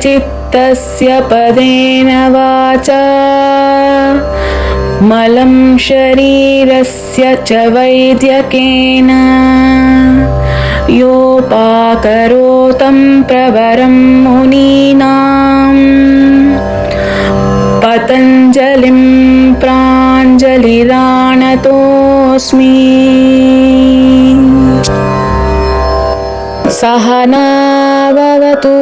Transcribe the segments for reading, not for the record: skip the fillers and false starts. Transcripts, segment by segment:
चित्तस्य पदेन वाचा मलं शरीरस्य च वैद्यकेन योपाकरोतं प्रवरं मुनीनां पतञ्जलिं प्राञ्जलिरानतोऽस्मि। सहना भवतु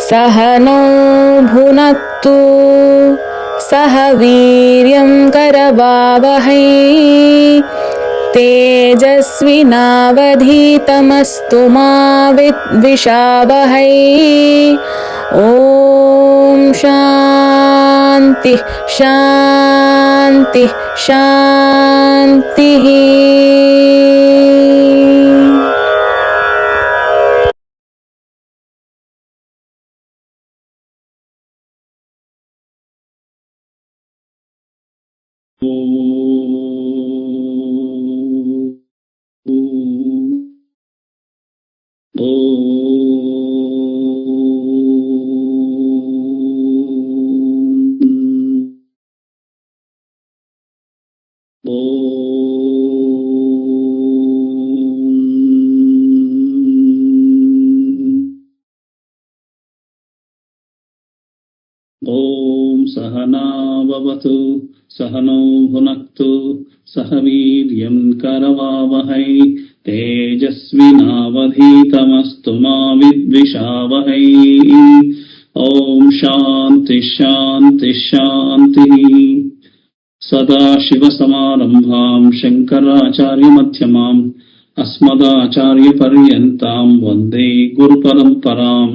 सहनौ भुनक्तु सह वीर्यं करवावहै तेजस्विनावधीतमस्तु मा विद्विषावहै। ॐ शान्ति शान्ति शान्तिः। सहना भवतु सहनौ भुनक्तु सह वीर्यं करवावहै तेजस्विनावधीतमस्तु मा विद्विषावहै। ॐ शान्ति शान्ति शान्तिः। सदाशिवसमारम्भां शङ्कराचार्यमध्यमाम् अस्मदाचार्यपर्यन्तां वन्दे गुरुपरम्पराम्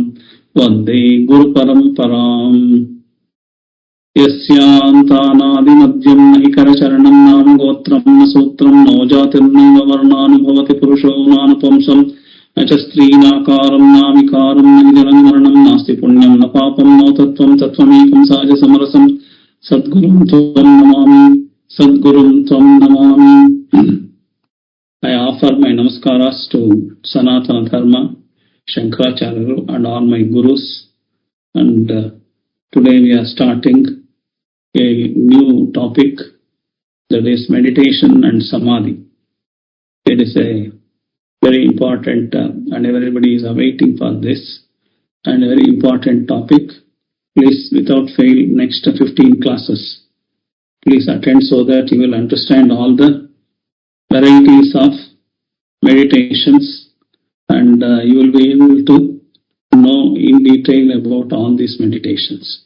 वन्दे गुरुपरम्पराम्। यस्यान्तानादिमध्यं न हि करचरणं नाम गोत्रं न सूत्रं नो जातिर्नैव वर्णानुभवति पुरुषो नानुपुंसं न च स्त्रीनाकारं नाविकारं न हि जनं मरणं नास्ति पुण्यं न पापं नो तत्त्वं तत्त्वमेकं सहजसमरसं सद्गुरुं त्वं नमामि सद्गुरुं त्वं Namami. I offer my namaskaras to Sanatana Dharma, Shankaracharya and all my gurus, and today we are starting a new topic, that is meditation and samadhi. It is a very important and everybody is awaiting for this and a very important topic. Please, without fail, next 15 classes, please attend so that you will understand all the varieties of meditations and you will be able to know in detail about all these meditations.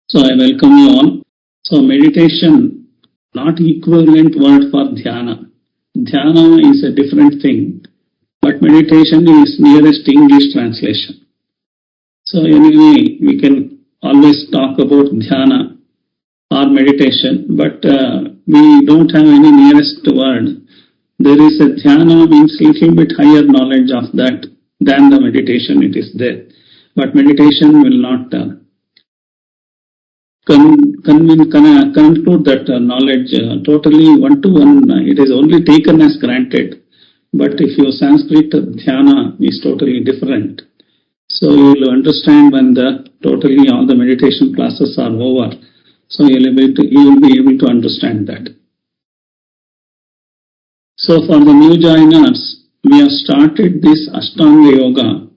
So I welcome you all. So meditation, not equivalent word for dhyana. Dhyana is a different thing, but meditation is nearest English translation. So anyway, we can always talk about dhyana or meditation, but we don't have any nearest word. There is a dhyana means little bit higher knowledge of that than the meditation it is there. But meditation will not conclude that knowledge totally one-to-one. It is only taken as granted. But if your Sanskrit dhyana is totally different. So you will understand when totally all the meditation classes are over. So you will be able to understand that. So for the new joiners, we have started this Ashtanga Yoga.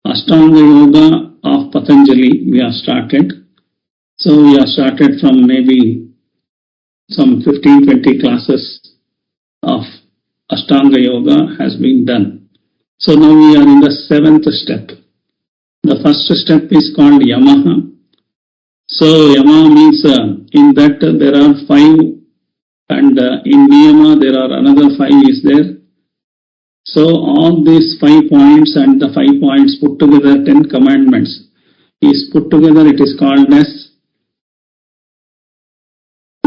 Ashtanga Yoga of Patanjali we have started. So we have started from maybe some 15-20 classes of Ashtanga Yoga has been done. So now we are in the 7th step. The first step is called yama. So yama means in that there are 5 and in niyama there are another 5 is there. So all these 5 points and the 5 points put together, 10 commandments is put together. It is called as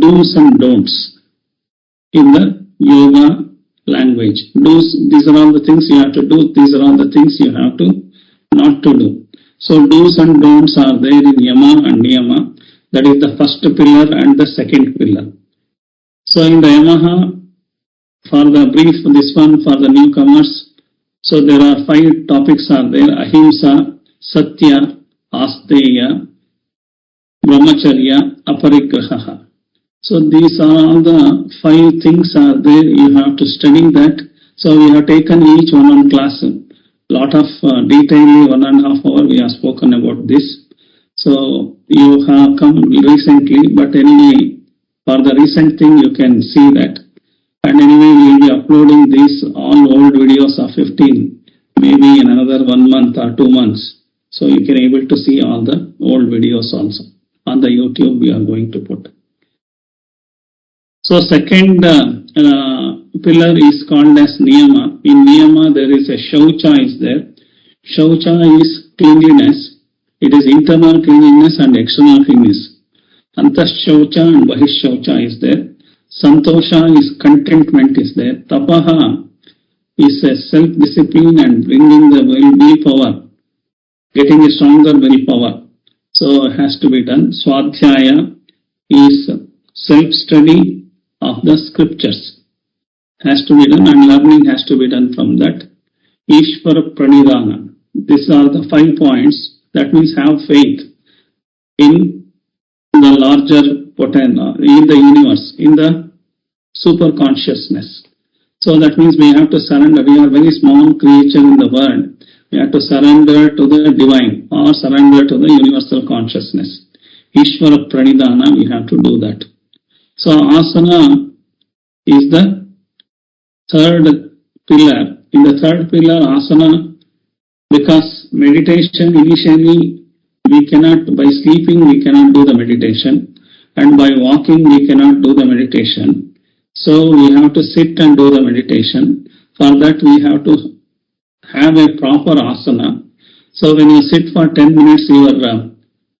do's and don'ts in the yoga language. Do's, these are all the things you have to do. These are all the things you have to not to do. So do's and don'ts are there in yama and niyama. That is the first pillar and the second pillar. So in the yama, for the brief, this one for the newcomers. So there are 5 topics are there. Ahimsa, Satya, Asteya, Brahmacharya, Aparigraha. So these are all the 5 things are there. You have to study that. So we have taken each one class. Lot of detail, 1.5 hours we have spoken about this. So you have come recently, but anyway, for the recent thing you can see that. And anyway, we will be uploading these all old videos of 15, maybe in another 1 month or 2 months. So you can able to see all the old videos also on the YouTube we are going to put. So second pillar is called as niyama. In niyama there is a shaucha is there. Shaucha is cleanliness. It is internal cleanliness and external cleanliness. Antas shaucha and bahish shaucha is there. Santosha is contentment is there. Tapaha is a self-discipline and bringing the willpower, getting a stronger willpower. So it has to be done. Swadhyaya is self-study of the scriptures. Has to be done, and learning has to be done from that. Ishvara pranidhana. These are the 5 points. That means have faith in the larger potential, in the universe, in the super consciousness. So that means we have to surrender. We are very small creature in the world. We have to surrender to the divine or surrender to the universal consciousness. Ishvara pranidhana, we have to do that. So asana is the third pillar. In the third pillar, asana, because meditation initially we cannot, by sleeping we cannot do the meditation, and by walking we cannot do the meditation. So we have to sit and do the meditation. For that we have to have a proper asana. So when you sit for 10 minutes, your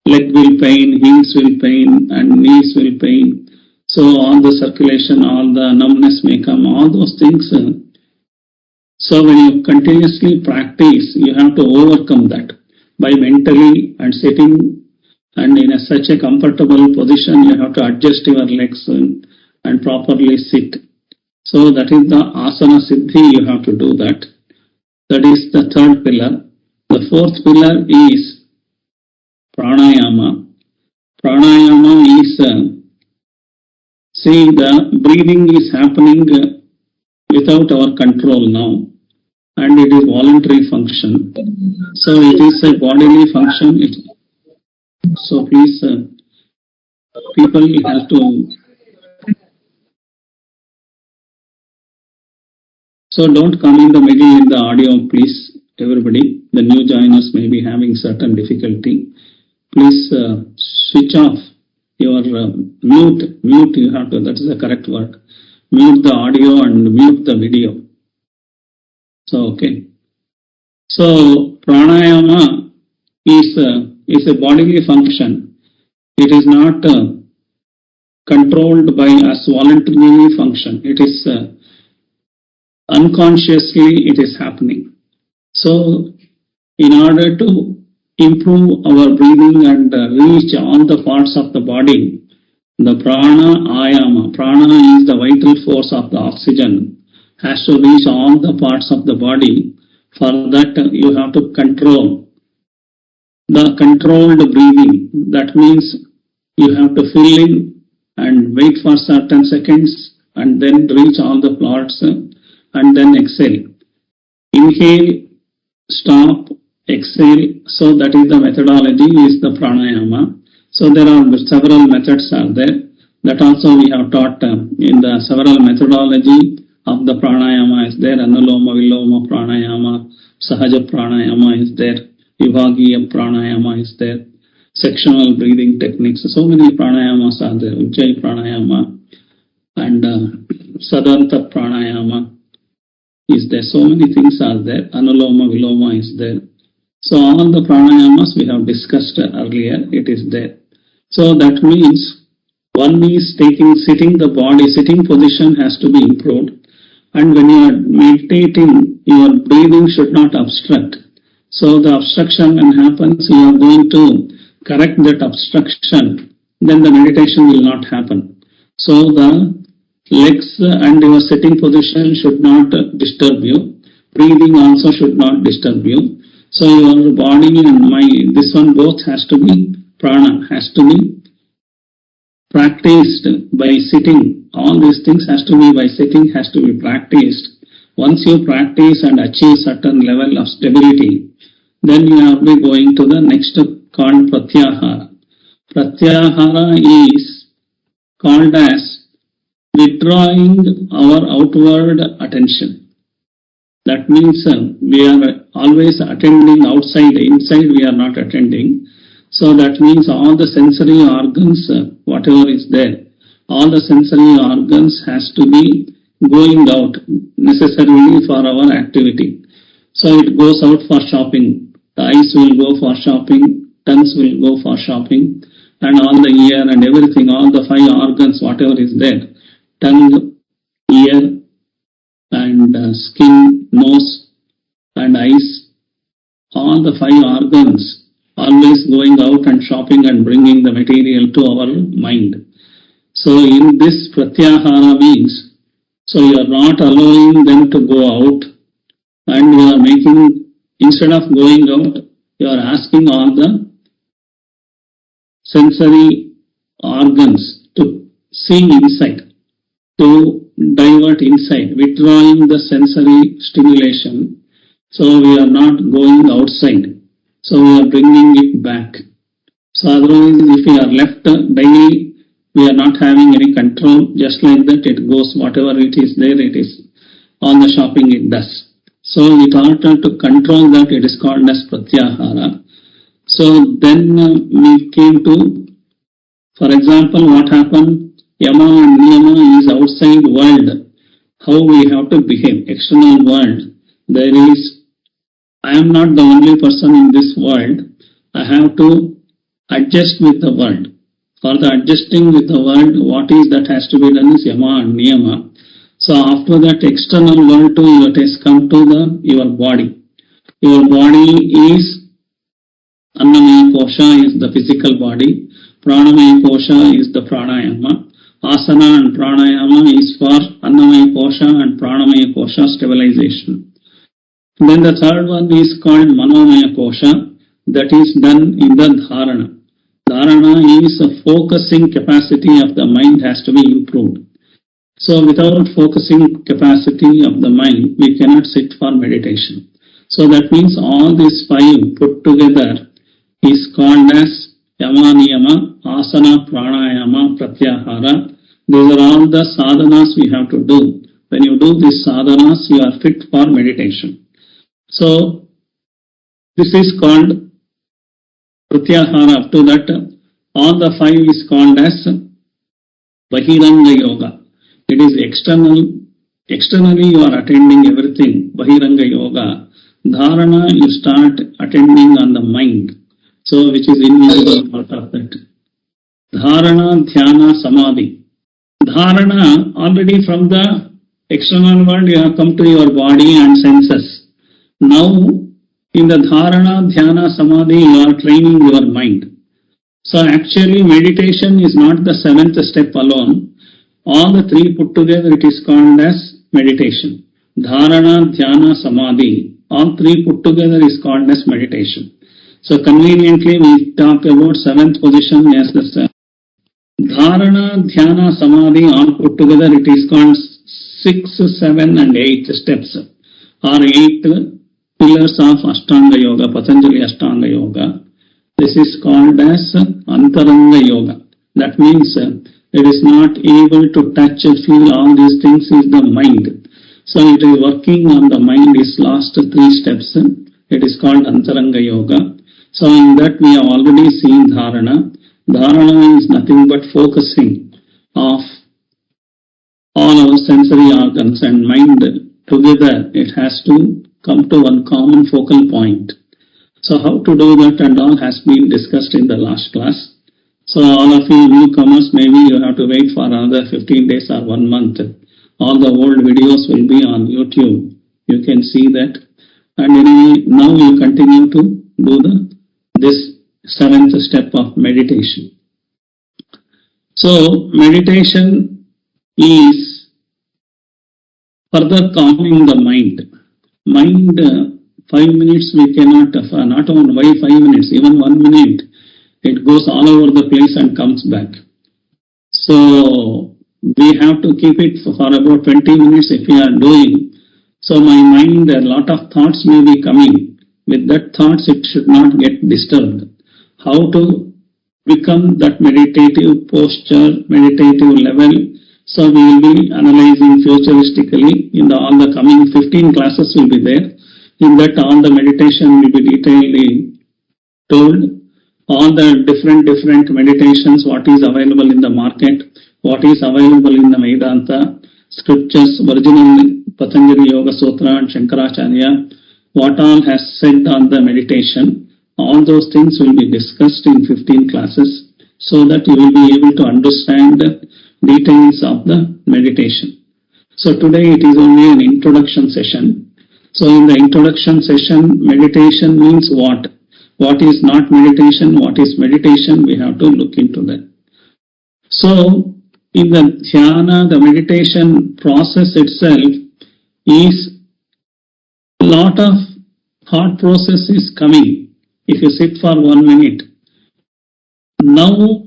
leg will pain, heels will pain, and knees will pain. So all the circulation, all the numbness may come, all those things. So when you continuously practice, you have to overcome that by mentally and sitting, and in such a comfortable position, you have to adjust your legs and properly sit. So that is the asana siddhi, you have to do that. That is the third pillar. The fourth pillar is pranayama. Pranayama is, see, the breathing is happening without our control now, and it is voluntary function. So it is a bodily function. So please, people have to. So don't come in the middle in the audio, please, everybody. The new joiners may be having certain difficulty. Please switch off your mute you have to, that is the correct word. Mute the audio and mute the video. So, okay. So, pranayama is a bodily function. It is not controlled by us voluntarily function. It is unconsciously it is happening. So, in order to improve our breathing and reach all the parts of the body, the prana ayama, prana is the vital force of the oxygen, has to reach all the parts of the body. For that you have to control the controlled breathing. That means you have to fill in and wait for certain seconds and then reach all the parts and then exhale. Inhale, stop, exhale. So that is the methodology, is the pranayama. So there are several methods are there. That also we have taught in the several methodology of the pranayama is there. Anuloma Viloma pranayama, Sahaja pranayama is there. Vibhagiya pranayama is there. Sectional breathing techniques. So many pranayamas are there. Ujjayi pranayama and Sadanta pranayama is there. So many things are there. Anuloma Viloma is there. So all the pranayamas we have discussed earlier, it is there. So that means one is sitting the body, sitting position has to be improved. And when you are meditating, your breathing should not obstruct. So the obstruction when happens, you are going to correct that obstruction, then the meditation will not happen. So the legs and your sitting position should not disturb you. Breathing also should not disturb you. So your body and mind, this one both has to be prana, has to be practiced by sitting. All these things has to be by sitting, has to be practiced. Once you practice and achieve certain level of stability, then you are be going to the next called pratyahara. Pratyahara is called as withdrawing our outward attention. That means we are always attending outside, inside we are not attending. So that means all the sensory organs, whatever is there, all the sensory organs has to be going out necessarily for our activity. So it goes out for shopping. The eyes will go for shopping, tongues will go for shopping, and all the ear and everything, all the 5 organs, whatever is there, tongue, ear, and skin, nose, and eyes, all the 5 organs always going out and shopping and bringing the material to our mind. So in this pratyahara means, so you are not allowing them to go out, and you are making, instead of going out, you are asking all the sensory organs to see inside, to divert inside, withdrawing the sensory stimulation. So we are not going outside. So we are bringing it back. So otherwise, if we are left daily, we are not having any control. Just like that, it goes, whatever it is there, it is on the shopping it does. So in order to control that, it is called as pratyahara. So then we came to, for example, what happened, yama and niyama is outside world. How we have to behave, external world. There is, I am not the only person in this world. I have to adjust with the world. For the adjusting with the world, what is that has to be done is yama and niyama. So after that external world too, it has come to your body. Your body is annamaya kosha is the physical body. Pranamaya kosha is the pranayama. Asana and pranayama is for annamaya kosha and pranamaya kosha stabilization. Then the third one is called manomaya kosha, that is done in the dharana. Dharana is a focusing capacity of the mind has to be improved. So without focusing capacity of the mind, we cannot sit for meditation. So that means all these 5 put together is called as yama, niyama, asana, pranayama, pratyahara. These are all the sadhanas we have to do. When you do these sadhanas, you are fit for meditation. So this is called pratyahara. Up to that, all the 5 is called as bahiranga yoga. It is external. Externally you are attending everything, bahiranga yoga. Dharana, you start attending on the mind. So which is invisible part of that. Dharana, dhyana, samadhi. Dharana, already from the external world you have come to your body and senses. Now, in the dharana, dhyana, samadhi, you are training your mind. So actually meditation is not the 7th step alone. All the 3 put together, it is called as meditation. Dharana, dhyana, samadhi, all 3 put together is called as meditation. So conveniently we talk about 7th position as the dharana, dhyana, samadhi, all put together, it is called 6, 7 and 8 steps, or 8 pillars of Ashtanga Yoga, Patanjali Ashtanga Yoga. This is called as Antaranga Yoga. That means it is not able to touch or feel all these things is the mind. So it is working on the mind is last 3 steps. It is called Antaranga Yoga. So in that we have already seen Dharana. Dharana is nothing but focusing of all our sensory organs and mind together. It has to come to one common focal point. So how to do that and all has been discussed in the last class. So all of you newcomers, maybe you have to wait for another 15 days or 1 month. All the old videos will be on YouTube. You can see that. And anyway, now you continue to do this 7th step of meditation. So meditation is further calming the mind. Mind 5 minutes we cannot, not on why 5 minutes, even 1 minute, it goes all over the place and comes back. So we have to keep it for about 20 minutes if we are doing. So my mind, a lot of thoughts may be coming. With that thoughts, it should not get disturbed. How to become that meditative posture, meditative level? So we will be analyzing futuristically. In all the coming 15 classes will be there. In that all the meditation will be detailedly told. All the different meditations, what is available in the market, what is available in the Vedanta, scriptures, original Patanjali Yoga Sutras and Shankaracharya, what all has said on the meditation, all those things will be discussed in 15 classes so that you will be able to understand the details of the meditation. So today it is only an introduction session. So in the introduction session, meditation means what? What is not meditation? What is meditation? We have to look into that. So in the dhyana, the meditation process itself is a lot of thought process is coming. If you sit for 1 minute, now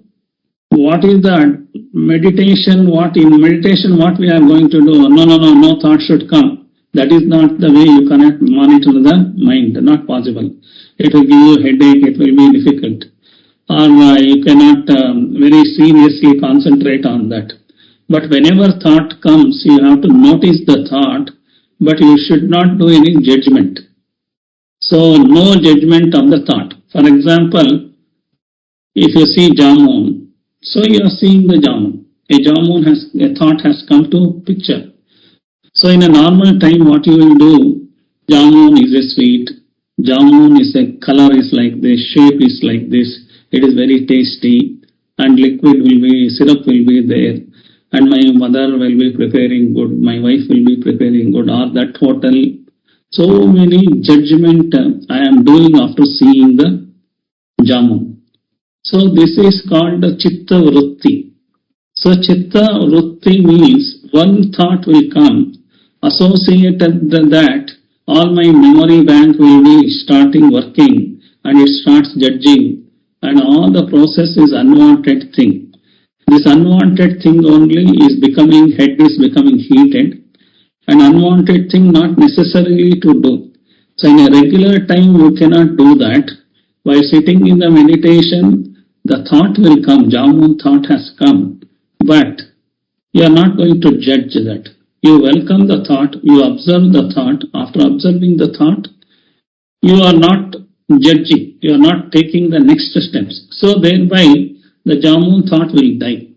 what is the meditation? What in meditation? What we are going to do? No thought should come. That is not the way you cannot monitor the mind. Not possible. It will give you a headache. It will be difficult. Or you cannot very seriously concentrate on that. But whenever thought comes, you have to notice the thought, but you should not do any judgment. So no judgment of the thought. For example, if you see jamun, so you are seeing the jamun. A thought has come to picture. So in a normal time, what you will do, jamun is a sweet, jamun is a color is like this, shape is like this, it is very tasty, and liquid will be, syrup will be there, and my mother will be preparing good, my wife will be preparing good, or that hotel. So many judgment I am doing after seeing the jamun. So this is called the chitta vritti. So chitta vritti means one thought will come, associated that all my memory bank will be starting working and it starts judging, and all the process is unwanted thing. This unwanted thing only is becoming, head is becoming heated, and unwanted thing not necessarily to do. So in a regular time you cannot do that. While sitting in the meditation, the thought will come, jamun thought has come, but you are not going to judge that. You welcome the thought, you observe the thought. After observing the thought, you are not judging, you are not taking the next steps. So thereby the jamun thought will die.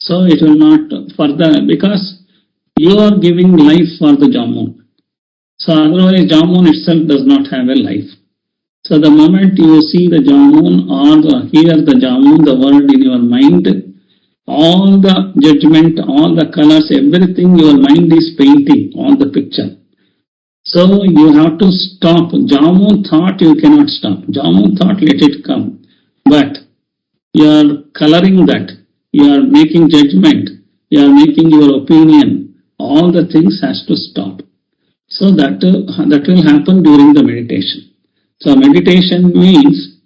So it will not further, because you are giving life for the jamun. So otherwise jamun itself does not have a life. So the moment you see the jamun or hear the jamun, the word in your mind, all the judgment, all the colors, everything your mind is painting on the picture. So you have to stop. Jamun thought you cannot stop. Jamun thought, let it come. But you are coloring that. You are making judgment. You are making your opinion. All the things has to stop. So that will happen during the meditation. So meditation means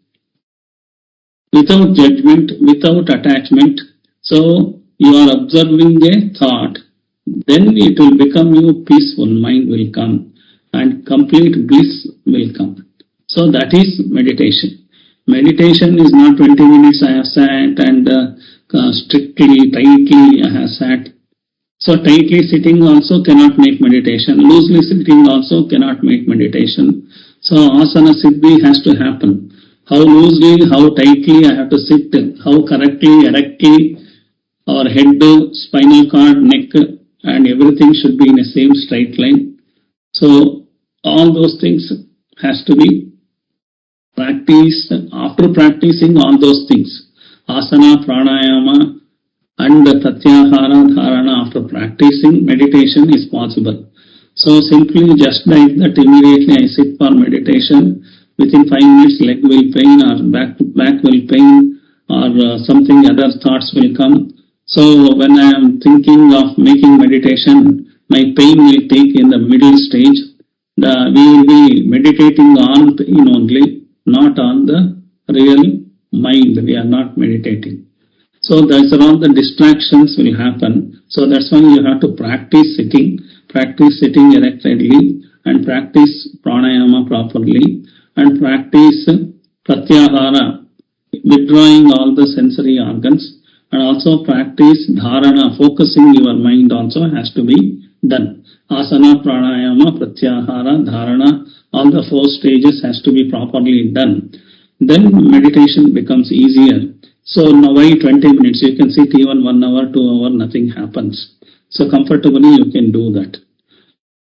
without judgment, without attachment. So you are observing a thought, then it will become you peaceful, mind will come and complete bliss will come. So that is meditation. Meditation is not 20 minutes I have sat and strictly, tightly I have sat. So tightly sitting also cannot make meditation. Loosely sitting also cannot make meditation. So asana siddhi has to happen. How loosely, how tightly I have to sit, how correctly, erectly, our head, spinal cord, neck, and everything should be in a same straight line. So all those things has to be practiced. After practicing all those things, asana, pranayama, and pratyahara, dharana, after practicing, meditation is possible. So simply just like that, immediately I sit for meditation, within 5 minutes leg will pain or back will pain or something other thoughts will come. So when I am thinking of making meditation, my pain will take in the middle stage. we will be meditating on the in only, not on the real mind. We are not meditating. So that's all the distractions will happen. So that's why you have to practice sitting erectedly, and practice pranayama properly, and practice pratyahara, withdrawing all the sensory organs, and also practice dharana, focusing your mind also has to be done. Asana, pranayama, pratyahara, dharana, all the 4 stages has to be properly done. Then meditation becomes easier. So now why 20 minutes? You can sit even 1 hour, 2 hours, nothing happens. So comfortably you can do that.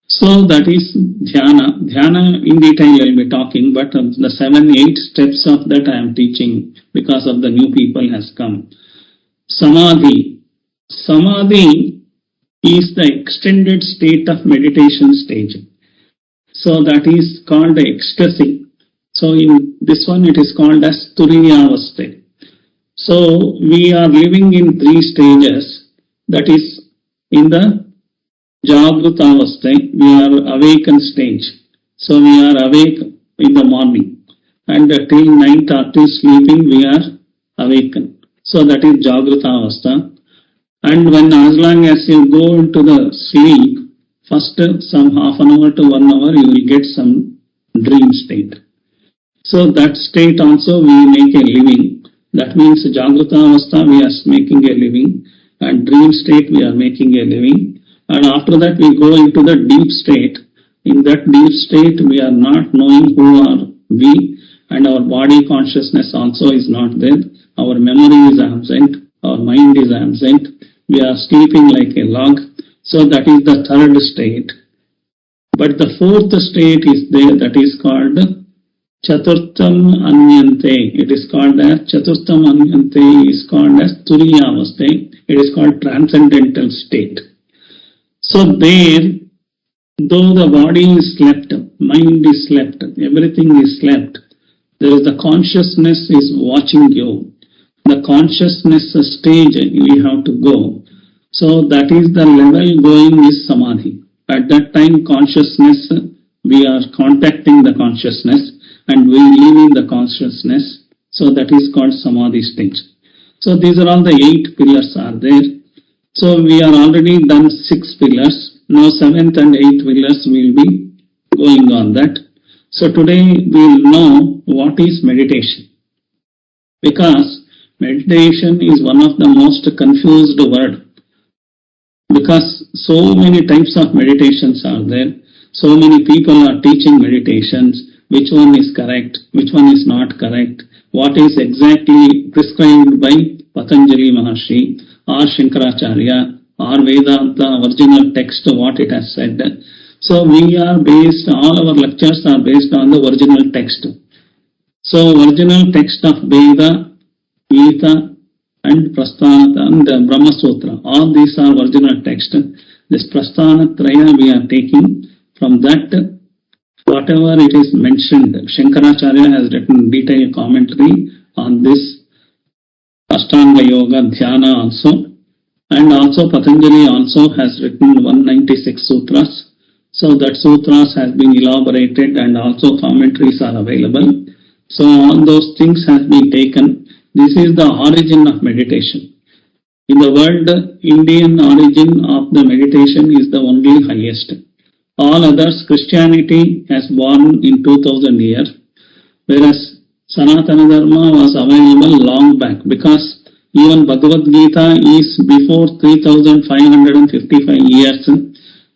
So that is dhyana. Dhyana in detail I will be talking, but the 7-8 steps of that I am teaching because of the new people has come. Samadhi. Samadhi is the extended state of meditation stage. So that is called ecstasy. So in this one it is called as turiyavastha. So we are living in 3 stages. That is in the Jagrutavastha, we are awakened stage. So we are awake in the morning, and till night or till sleeping we are awakened. So that is Jagrutavastha. And when as long as you go into the sleep, first some half an hour to 1 hour you will get some dream state. So that state also we make a living. That means Jagrutavastha we are making a living, and dream state we are making a living. And after that we go into the deep state. In that deep state we are not knowing who are we, and our body consciousness also is not there. Our memory is absent, our mind is absent. We are sleeping like a log. So that is the 3rd state. But the 4th state is there, that is called Chaturtham Anyante. It is called as Chaturtham Anyante is called as Turiyavastha. It is called transcendental state. So there, though the body is slept, mind is slept, everything is slept, there is the consciousness is watching you. The consciousness stage we have to go. So that is the level going is Samadhi. At that time consciousness, we are contacting the consciousness and we live in the consciousness. So that is called Samadhi stage. So these are all the 8 pillars are there. So we are already done 6 pillars. Now 7th and 8th pillars will be going on that. So today we will know what is meditation. Because meditation is one of the most confused word. Because so many types of meditations are there. So many people are teaching meditations. Which one is correct? Which one is not correct? What is exactly prescribed by Patanjali Maharshi or Shankaracharya or Vedanta original text, what it has said. So we are based, all our lectures are based on the original text. So original text of Veda, Gita and Prasthana and Brahma Sutra, all these are original text. This Prasthana Traya we are taking from that, whatever it is mentioned. Shankaracharya has written detailed commentary on this Ashtanga Yoga Dhyana also, and also Patanjali also has written 196 sutras. So that sutras has been elaborated and also commentaries are available. So all those things have been taken. This is the origin of meditation. In the world, Indian origin of the meditation is the only highest. All others, Christianity has born in 2000 years, whereas Sanatana Dharma was available long back, because even Bhagavad Gita is before 3555 years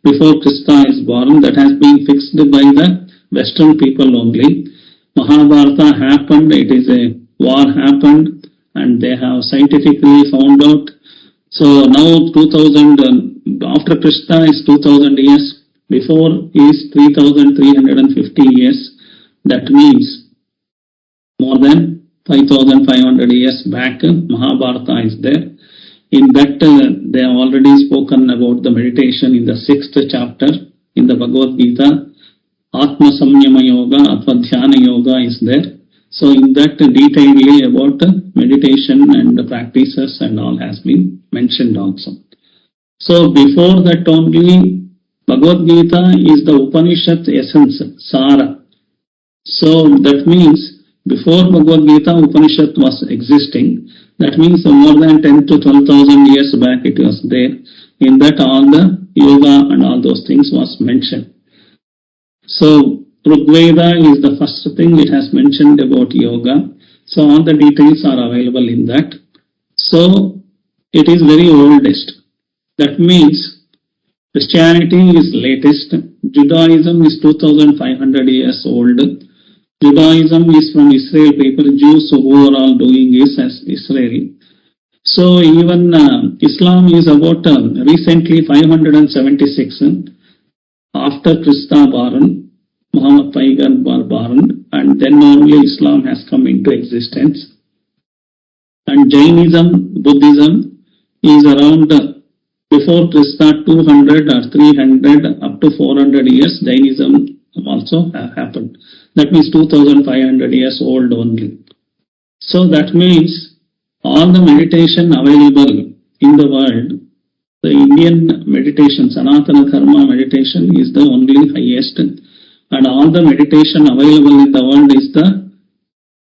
before Krishna is born. That has been fixed by the Western people only. Mahabharata happened, it is a war happened, and they have scientifically found out. So now 2000, after Krishna is 2000 years, before is 3350 years. That means more than 5500 years back, Mahabharata is there. In that, they have already spoken about the meditation in the 6th chapter in the Bhagavad Gita. Atma Samyama Yoga, Atma Dhyana Yoga is there. So in that, detailedly about meditation and the practices and all has been mentioned also. So before that only, Bhagavad Gita is the Upanishad essence, Sara. So that means before Bhagavad Gita, Upanishad was existing. That means more than 10 to 12,000 years back it was there. In that all the yoga and all those things was mentioned. So Rigveda is the first thing it has mentioned about yoga. So all the details are available in that. So it is very oldest. That means Christianity is latest. Judaism is 2500 years old. Judaism is from Israel people. Jews who are all doing is as Israel. So even Islam is about recently 576 after Krista born, Muhammad Paigan born, and then only Islam has come into existence. And Jainism, Buddhism is around before Krista 200 or 300 up to 400 years. Jainism also happened. That means 2500 years old only. So that means all the meditation available in the world, the Indian meditation, Sanatana Dharma meditation is the only highest, and all the meditation available in the world is the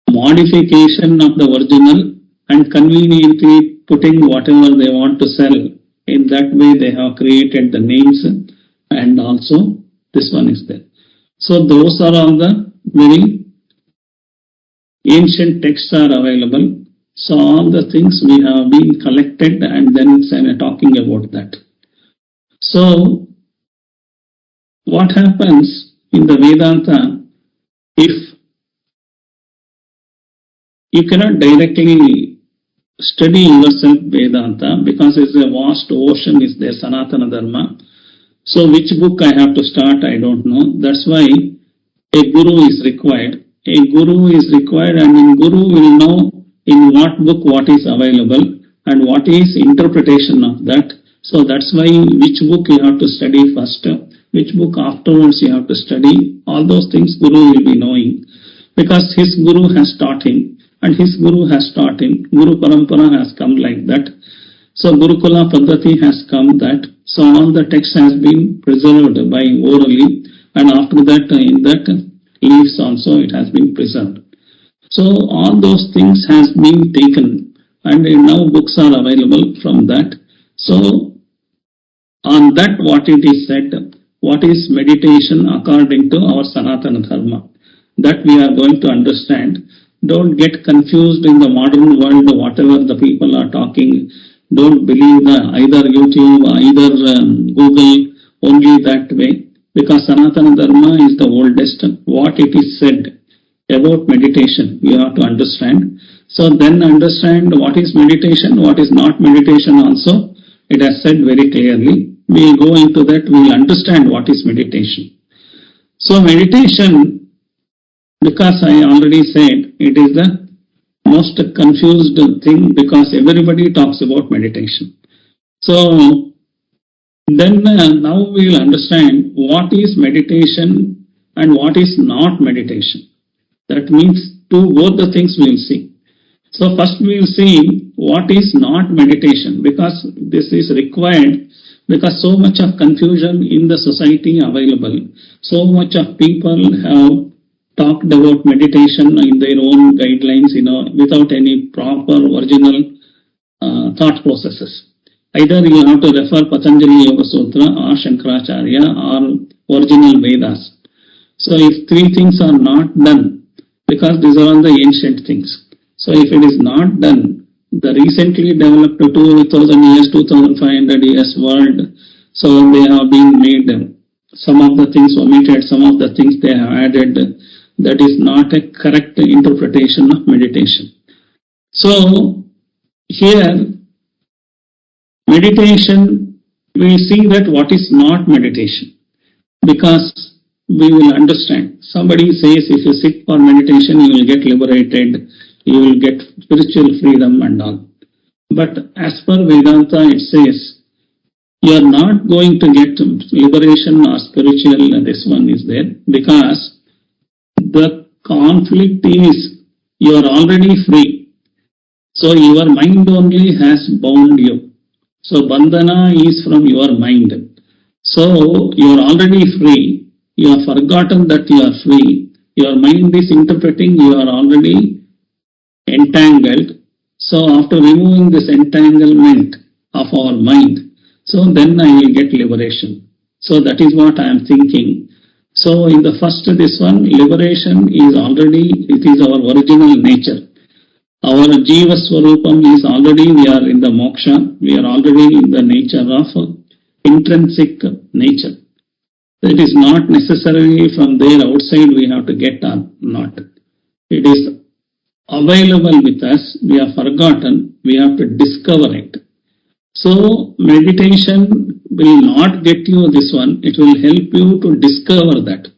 modification of the original and conveniently putting whatever they want to sell. In that way they have created the names, and also this one is there. So those are all the very ancient texts are available. So all the things we have been collected and then talking about that. So what happens in the Vedanta, if you cannot directly study yourself Vedanta because it's a vast ocean is there, Sanatana Dharma. So which book I have to start, I don't know. That's why a guru is required. A guru is required, and in guru will know in what book what is available and what is interpretation of that. So that's why which book you have to study first, which book afterwards you have to study. All those things guru will be knowing because his guru has taught him and his guru has taught him. Guru Parampara has come like that. So Gurukula Paddhati has come that. So all the text has been preserved by orally, and after that in that leaves also it has been preserved. So all those things has been taken, and now books are available from that. So on that what it is said, what is meditation according to our Sanatana Dharma, that we are going to understand. Don't get confused in the modern world, whatever the people are talking. Don't believe either YouTube, either Google, only that way. Because Sanatana Dharma is the oldest. What it is said about meditation, you have to understand. So then understand what is meditation, what is not meditation also. It has said very clearly. We will go into that, we will understand what is meditation. So meditation, because I already said, it is the most confused thing because everybody talks about meditation. So then now we will understand what is meditation and what is not meditation. That means both the things we will see. So first we will see what is not meditation, because this is required, because so much of confusion in the society available. So much of people have talked about meditation in their own guidelines, without any proper original thought processes. Either you have to refer Patanjali Yoga Sutra or Shankaracharya or original Vedas. So if three things are not done, because these are all the ancient things. So if it is not done, the recently developed 2000 years, 2500 years world, so they have been made, some of the things omitted, some of the things they have added. That is not a correct interpretation of meditation. So here, meditation, we will see that what is not meditation, because we will understand. Somebody says if you sit for meditation, you will get liberated, you will get spiritual freedom and all. But as per Vedanta, it says, you are not going to get liberation or spiritual, this one is there, because the conflict is, you are already free. So your mind only has bound you. So bandhana is from your mind. So you are already free. You have forgotten that you are free. Your mind is interpreting you are already entangled. So after removing this entanglement of our mind, so then I will get liberation. So that is what I am thinking. So in the first this one, liberation is already, it is our original nature. Our Jiva Swarupam is already, we are in the moksha, we are already in the nature of intrinsic nature. It is not necessarily from there outside we have to get or not. It is available with us, we have forgotten, we have to discover it. So meditation will not get you this one, it will help you to discover that.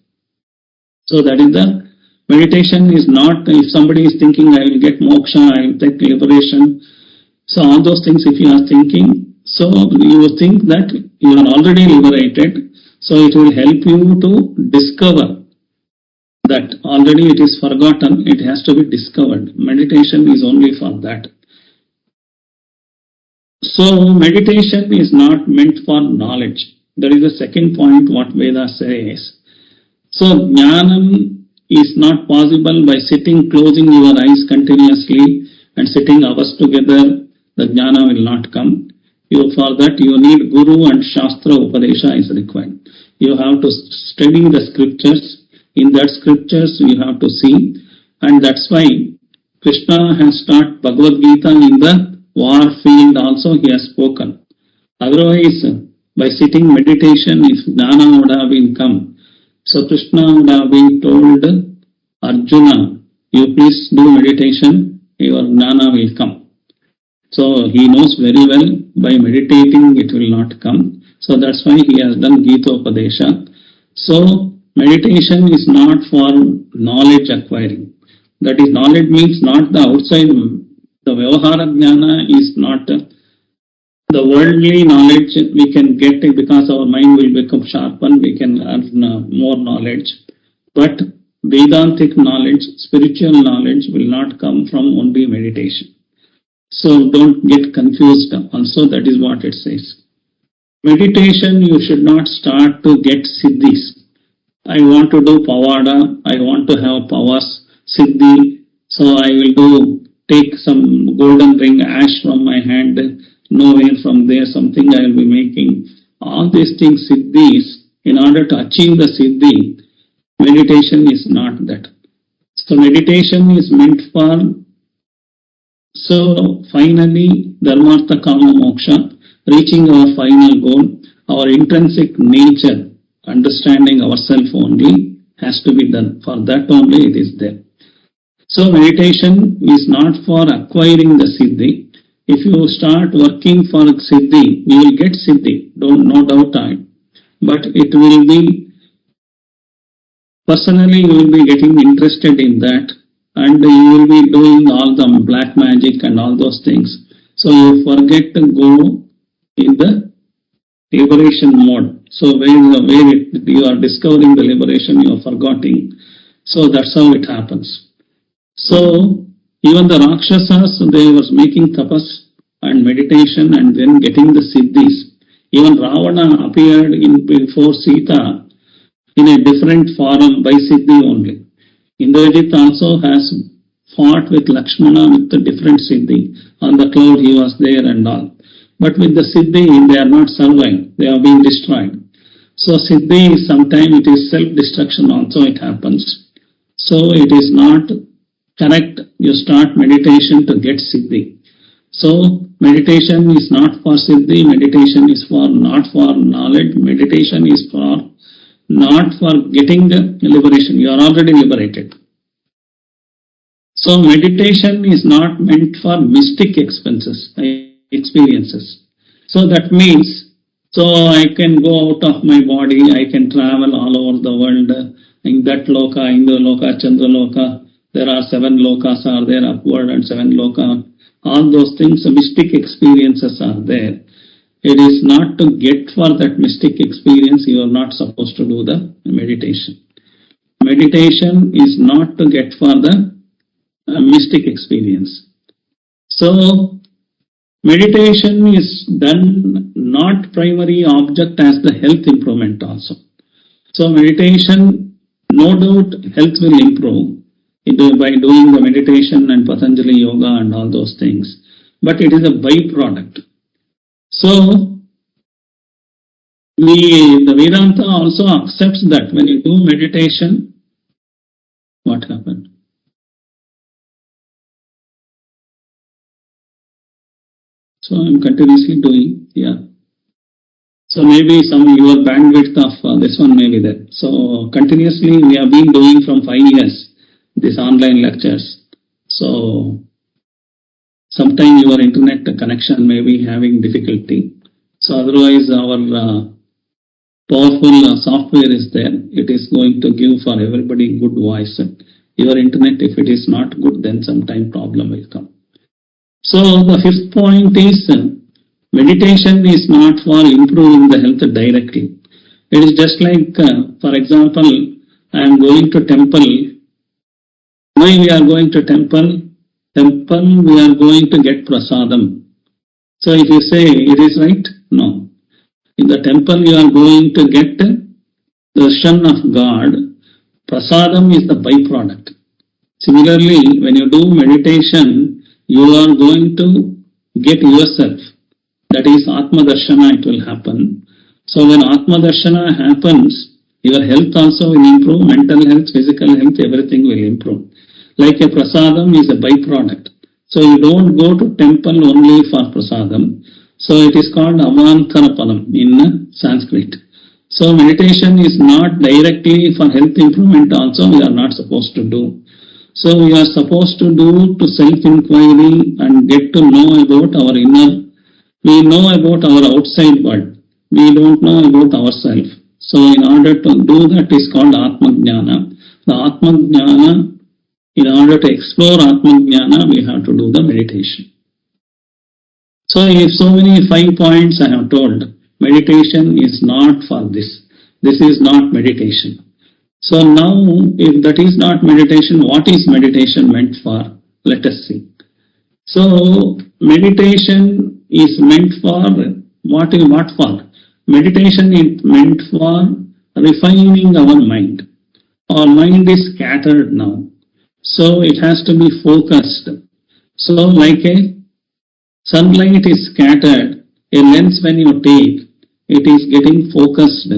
So that is the meditation is not, if somebody is thinking I will get moksha, I will take liberation. So all those things if you are thinking, so you think that you are already liberated. So it will help you to discover that already it is forgotten, it has to be discovered. Meditation is only for that. So meditation is not meant for knowledge. That is the second point what Veda says. So jnanam is not possible by sitting, closing your eyes continuously and sitting hours together. The jnana will not come. For that you need Guru and Shastra Upadesha is required. You have to study the scriptures. In that scriptures you have to see. And that's why Krishna has taught Bhagavad Gita in the war field also he has spoken. Otherwise, by sitting meditation, if jnana would have been come, so Krishna would have been told Arjuna, you please do meditation, your jnana will come. So he knows very well by meditating it will not come. So that's why he has done Gita Upadesha. So meditation is not for knowledge acquiring. That is, knowledge means not the outside. The Vyavahara Jnana is not the worldly knowledge we can get it because our mind will become sharpened, we can earn more knowledge. But Vedantic knowledge, spiritual knowledge will not come from only meditation. So don't get confused also, that is what it says. Meditation you should not start to get siddhis. I want to do pavada, I want to have powers, siddhi, so I will take some golden ring ash from my hand, nowhere from there something I will be making. All these things siddhis, in order to achieve the siddhi, meditation is not that. So meditation is meant for, so finally, dharmartha kama moksha, reaching our final goal, our intrinsic nature, understanding ourselves only has to be done. For that only it is there. So meditation is not for acquiring the siddhi. If you start working for siddhi, you will get siddhi, no doubt on it. But it will be, personally you will be getting interested in that and you will be doing all the black magic and all those things. So you forget to go in the liberation mode. So where you are discovering the liberation, you are forgetting. So that's how it happens. So even the Rakshasas, they were making tapas and meditation and then getting the siddhis. Even Ravana appeared before Sita in a different form by siddhi only. Indrajit also has fought with Lakshmana with a different siddhi. On the cloud he was there and all. But with the siddhi they are not survived. They are being destroyed. So siddhi is sometimes it is self-destruction also it happens. So it is not correct. You start meditation to get siddhi. So meditation is not for siddhi. Meditation is for not for knowledge. Meditation is for not for getting the liberation. You are already liberated. So meditation is not meant for mystic experiences. So that means, so I can go out of my body, I can travel all over the world, in that loka, Indra-loka, Chandra-loka, there are 7 lokas are there, upward and 7 loka, all those things, mystic experiences are there. It is not to get for that mystic experience, you are not supposed to do the meditation. Meditation is not to get for the mystic experience. So, Meditation is done not primary object as the health improvement also. So meditation, no doubt health will improve by doing the meditation and Patanjali yoga and all those things. But it is a byproduct. So the Vedanta also accepts that when you do meditation, what happened? So I'm continuously doing, yeah. So maybe your bandwidth of this one may be there. So continuously we have been doing from 5 years these online lectures. So sometimes your internet connection may be having difficulty. So otherwise our powerful software is there. It is going to give for everybody good voice. Your internet, if it is not good, then sometime problem will come. So the fifth point is meditation is not for improving the health directly. It is just like, for example, I am going to temple. Why we are going to temple? Temple we are going to get prasadam. So if you say it is right, no. In the temple you are going to get the darshan of God. Prasadam is the byproduct. Similarly, when you do meditation, you are going to get yourself. That is Atma Darshana, it will happen. So when Atma Darshana happens, your health also will improve, mental health, physical health, everything will improve. Like a prasadam is a byproduct. So you don't go to temple only for prasadam. So it is called avantara palam in Sanskrit. So meditation is not directly for health improvement also, we are not supposed to do. So we are supposed to do to self-inquiry and get to know about our inner. We know about our outside world. We don't know about ourselves. So in order to do that is called Atma Jnana. The Atma Jnana, in order to explore Atma Jnana, we have to do the meditation. So if so many 5 points I have told, meditation is not for this. This is not meditation. So now, if that is not meditation, what is meditation meant for? Let us see. So meditation is meant for what for? Meditation is meant for refining our mind. Our mind is scattered now. So it has to be focused. So like a sunlight is scattered, a lens when you take, it is getting focused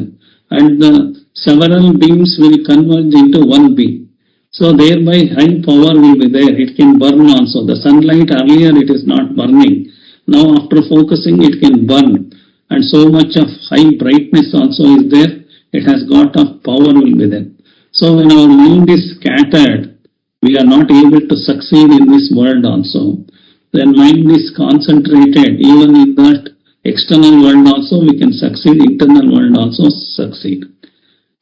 and the several beams will converge into one beam. So thereby high power will be there. It can burn also. The sunlight earlier it is not burning. Now after focusing it can burn. And so much of high brightness also is there. It has got of power will be there. So when our mind is scattered, we are not able to succeed in this world also. Then mind is concentrated. Even in that external world also we can succeed. Internal world also succeed.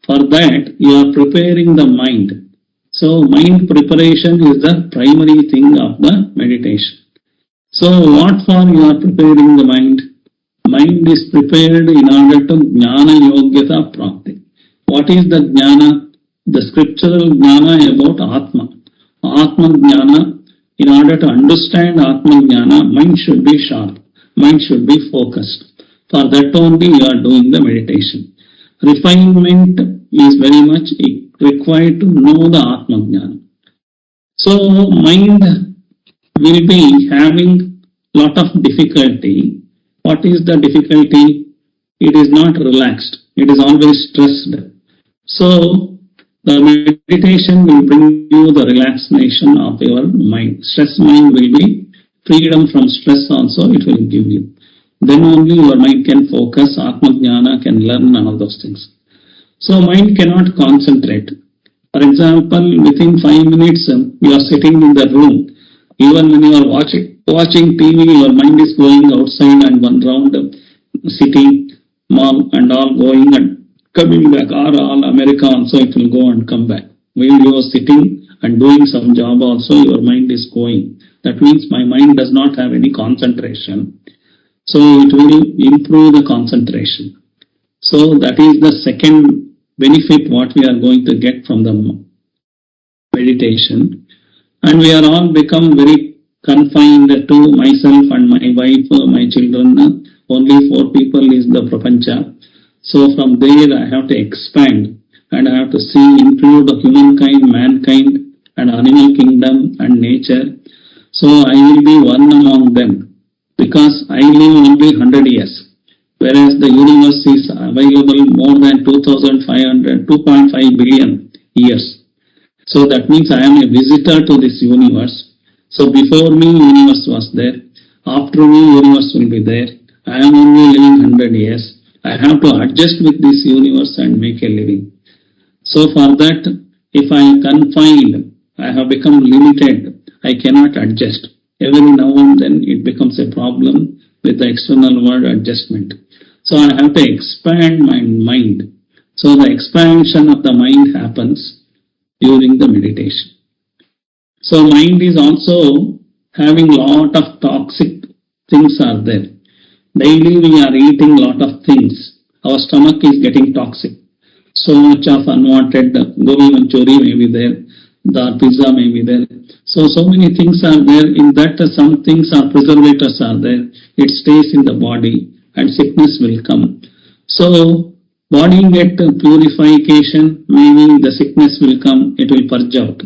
For that, you are preparing the mind. So, mind preparation is the primary thing of the meditation. So, what for you are preparing the mind? Mind is prepared in order to jnana yogyata prapti. What is the jnana? The scriptural jnana about Atma. Atma jnana, in order to understand Atma jnana, mind should be sharp. Mind should be focused. For that only you are doing the meditation. Refinement is very much required to know the Atma Jnana. So mind will be having lot of difficulty. What is the difficulty? It is not relaxed. It is always stressed. So the meditation will bring you the relaxation of your mind. Stress mind will be freedom from stress also it will give you. Then only your mind can focus, Atma Jnana can learn all those things. So mind cannot concentrate. For example, within 5 minutes you are sitting in the room. Even when you are watching TV, your mind is going outside and one round city, mall and all going and coming back. Or all America also it will go and come back. While you are sitting and doing some job also your mind is going. That means my mind does not have any concentration. So it will improve the concentration. So that is the second benefit what we are going to get from the meditation. And we are all become very confined to myself and my wife, my children. Only 4 people is the prapancha. So from there I have to expand and I have to see, include humankind, mankind and animal kingdom and nature. So I will be one among them because I live only 100 years. Whereas the universe is available more than 2.5 billion years. So that means I am a visitor to this universe. So before me universe was there. After me universe will be there. I am only living 100 years. I have to adjust with this universe and make a living. So for that, if I am confined, I have become limited. I cannot adjust. Every now and then it becomes a problem with the external world adjustment. So I have to expand my mind. So the expansion of the mind happens during the meditation. So mind is also having lot of toxic things are there. Daily we are eating lot of things. Our stomach is getting toxic. So much of unwanted gobi manchuri may be there. The pizza may be there. So many things are there. In that some things are preservators are there. It stays in the body and sickness will come. So body get purification, meaning the sickness will come, it will purge out.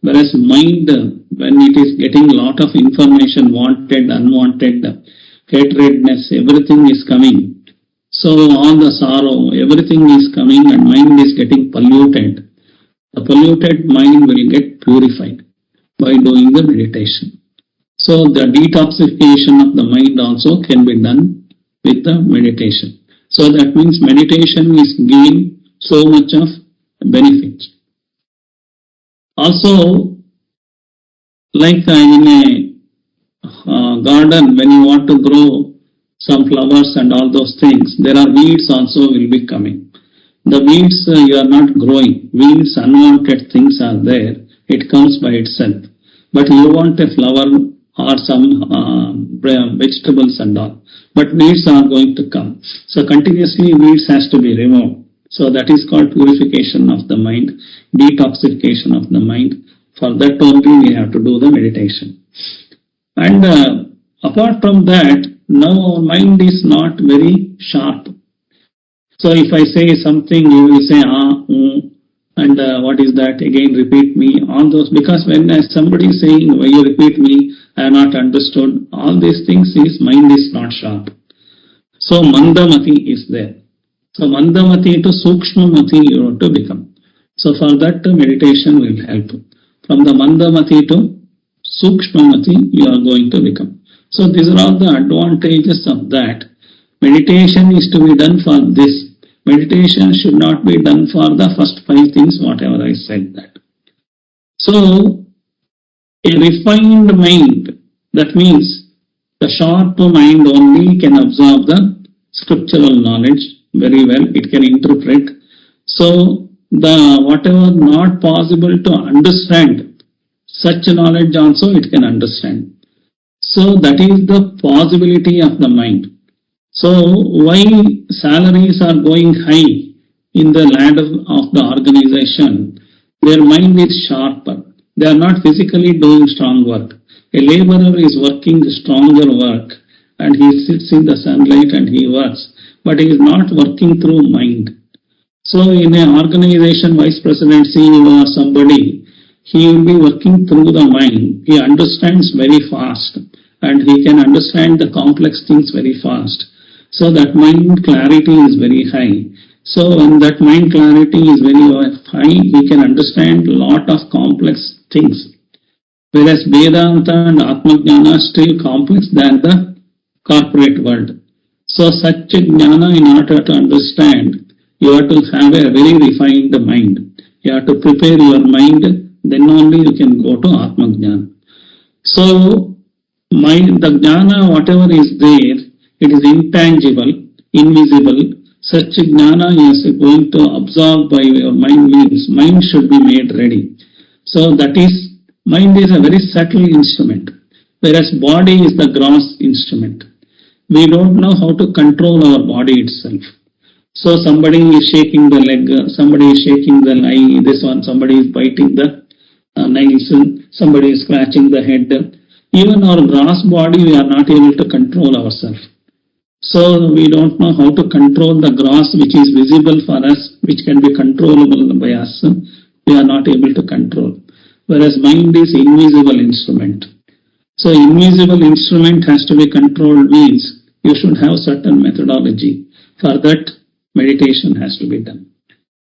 Whereas mind, when it is getting lot of information, wanted, unwanted, hatredness, everything is coming. So all the sorrow, everything is coming and mind is getting polluted. The polluted mind will get purified by doing the meditation. So the detoxification of the mind also can be done with the meditation. So that means meditation is giving so much of benefit. Also, like in a garden, when you want to grow some flowers and all those things, there are weeds also will be coming. The weeds you are not growing. Weeds, unwanted things are there. It comes by itself. But you want a flower or some vegetables and all. But weeds are going to come. So continuously weeds has to be removed. So that is called purification of the mind, detoxification of the mind. For that only we have to do the meditation. And apart from that, now our mind is not very sharp. So if I say something, you will say, and what is that? Again, repeat me. All those, because when somebody is saying, why you repeat me, I have not understood. All these things is mind is not sharp. So mandamati is there. So mandamati to sukshmamati you have to become. So for that meditation will help. From the mandamati to sukshmamati you are going to become. So these are all the advantages of that. Meditation is to be done for this. Meditation should not be done for the first 5 things, whatever I said that. So, a refined mind, that means the sharp mind only can absorb the scriptural knowledge very well. It can interpret. So, the whatever not possible to understand, such knowledge also it can understand. So, that is the possibility of the mind. So why salaries are going high in the ladder of the organization? Their mind is sharper. They are not physically doing strong work. A laborer is working stronger work and he sits in the sunlight and he works, but he is not working through mind. So in an organization, vice president, CEO or somebody, he will be working through the mind. He understands very fast and he can understand the complex things very fast. So that mind clarity is very high. So when that mind clarity is very high, he can understand a lot of complex things. Whereas Vedanta and Atmajnana are still complex than the corporate world. So such a jnana, in order to understand, you have to have a very refined mind. You have to prepare your mind, then only you can go to Atmajnana. So mind, the jnana, whatever is there, it is intangible, invisible. Such jnana is going to absorb by your mind means mind should be made ready. So that is, mind is a very subtle instrument, whereas body is the gross instrument. We don't know how to control our body itself. So somebody is shaking the leg, somebody is shaking the eye, this one, somebody is biting the nails, somebody is scratching the head. Even our gross body, we are not able to control ourselves. So we don't know how to control the gross which is visible for us, which can be controllable by us. We are not able to control. Whereas mind is invisible instrument. So invisible instrument has to be controlled means you should have certain methodology. For that, meditation has to be done.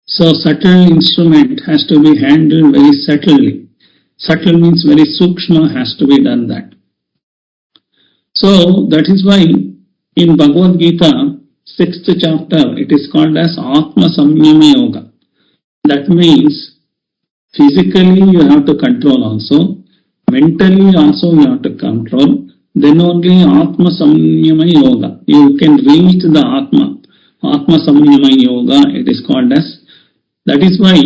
So subtle instrument has to be handled very subtly. Subtle means very sukshma has to be done that. So that is why in Bhagavad Gita, 6th chapter, it is called as Atma Samyama Yoga. That means physically you have to control also, mentally also you have to control, then only Atma Samyama Yoga. You can reach the Atma. Atma Samyama Yoga, it is called as. That is why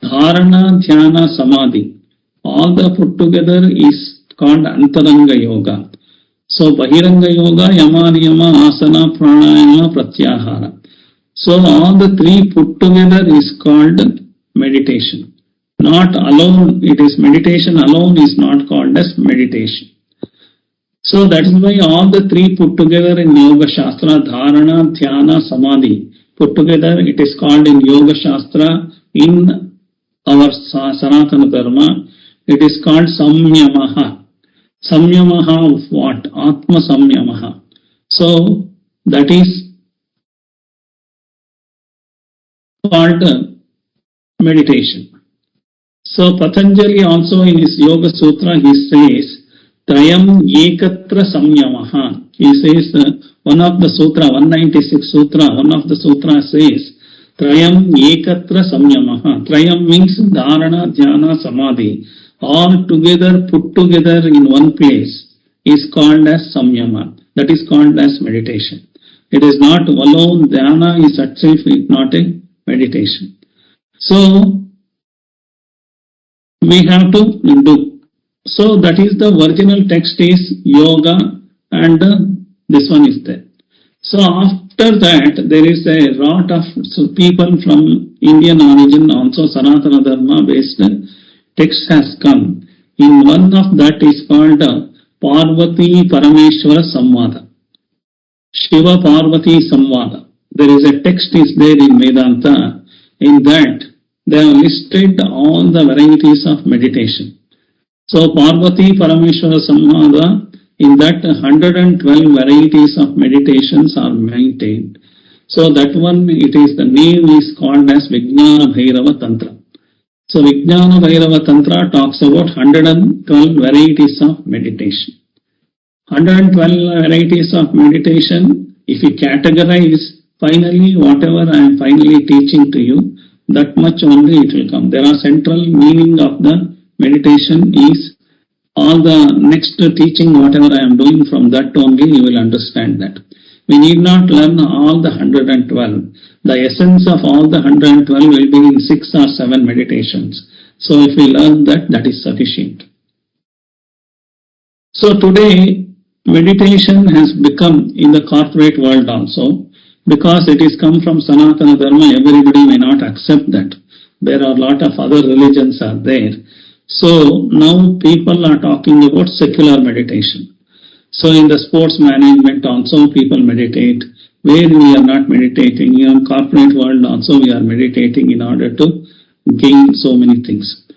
dharana, dhyana, samadhi, all the put together is called Antaranga Yoga. So Bahiranga Yoga, yama, niyama, asana, pranayama, pratyahara. So all the three put together is called meditation. Not alone, it is meditation alone is not called as meditation. So that is why all the three put together in Yoga Shastra, dharana, dhyana, samadhi, put together it is called in Yoga Shastra, in our Sanatana Dharma, it is called Samyamaha. Samyamaha of what? Atma Samyamaha. So that is called meditation. So Patanjali also in his Yoga Sutra he says, Trayam Ekatra Samyamaha. He says, one of the Sutra, 196 Sutra, one of the Sutra says, Trayam Ekatra Samyamaha. Trayam means Dharana, Dhyana, Samadhi. All together, put together in one place is called as Samyama. That is called as meditation. It is not alone, Dhyana is itself not a meditation. So, we have to do. So that is the original text is yoga and this one is there. So after that there is a lot of people from Indian origin also Sanatana Dharma based text has come. In one of that is called Parvati Parameshwara Samvada. Shiva Parvati Samvada. There is a text is there in Vedanta. In that they have listed all the varieties of meditation. So Parvati Parameshwara Samvada, in that 112 varieties of meditations are maintained. So that one, it is the name is called as Vijnana Bhairava Tantra. So Vijnana Bhairava Tantra talks about 112 varieties of meditation. 112 varieties of meditation, if you categorize, finally whatever I am finally teaching to you, that much only it will come. There are central meaning of the meditation is all the next teaching, whatever I am doing, from that only you will understand that. We need not learn all the 112. The essence of all the 112 will be in 6 or 7 meditations. So if we learn that, that is sufficient. So today, meditation has become in the corporate world also, because it is come from Sanatana Dharma, everybody may not accept that. There are a lot of other religions are there. So now people are talking about secular meditation. So in the sports management also people meditate. Where we are not meditating, in corporate world also we are meditating in order to gain so many things.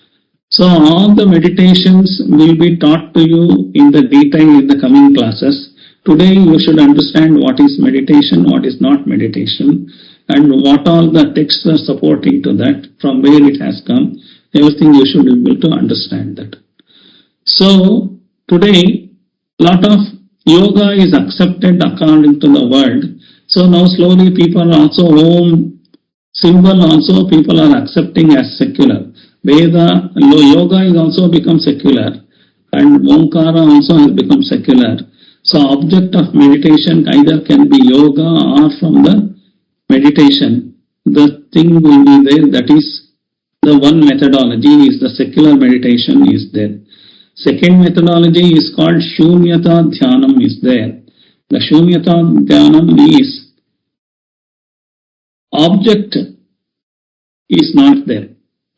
So all the meditations will be taught to you in the detail in the coming classes. Today you should understand what is meditation, what is not meditation, and what all the texts are supporting to that, from where it has come. Everything you should be able to understand that. So today, lot of yoga is accepted according to the world. So now slowly people are also Om symbol also people are accepting as secular. Veda, yoga is also become secular, and Omkara also has become secular. So object of meditation either can be yoga or from the meditation. The thing will be there, that is the one methodology is the secular meditation is there. Second methodology is called Shunyata Dhyanam is there. The Shunyata Dhyanam is object is not there.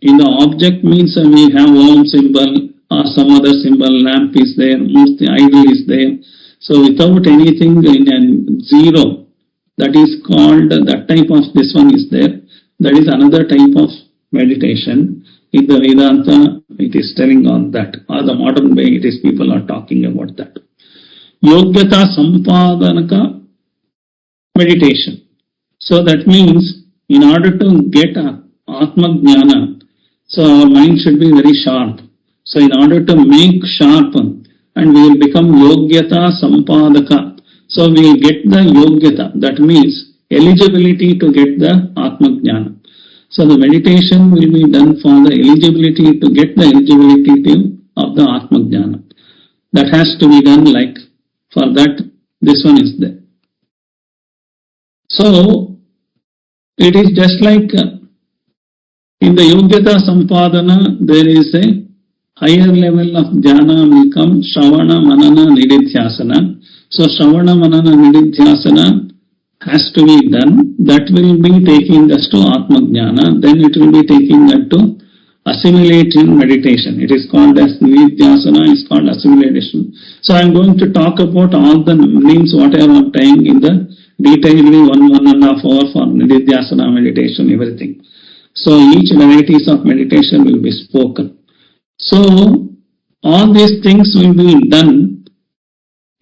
In the object means we have Om symbol or or some other symbol, lamp is there, murti, idol is there. So without anything in a zero, that is called, that type of this one is there. That is another type of meditation. In the Vedanta, it is telling on that, or the modern way it is people are talking about that. Yogyata Sampadanaka meditation. So that means in order to get Atma Jnana, so our mind should be very sharp. So in order to make sharp, and we will become Yogyata Sampadaka. So we will get the Yogyata, that means eligibility to get the Atma Jnana. So the meditation will be done for the eligibility to get the eligibility of the Atma Jnana. That has to be done like, for that, this one is there. So, it is just like in the Yogyata Sampadana, there is a higher level of jhana will come, Shravana, Manana, Nididhyasana. So, Shravana, Manana, Nididhyasana has to be done. That will be taking us to Atma Jnana. Then it will be taking us to assimilation meditation. It is called as Nididhyasana, is called assimilation. So, I am going to talk about all the names, whatever I am saying in the detailedly 1.5 hours for Nididhyasana meditation, everything. So each varieties of meditation will be spoken. So all these things will be done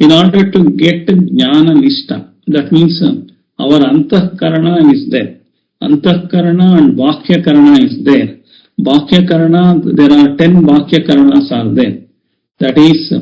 in order to get Jnana Nishta. That means our Antahkarana is there. Antahkarana and Vakyakarana is there. Vakyakarana, there are 10 Vakyakaranas are there. That is,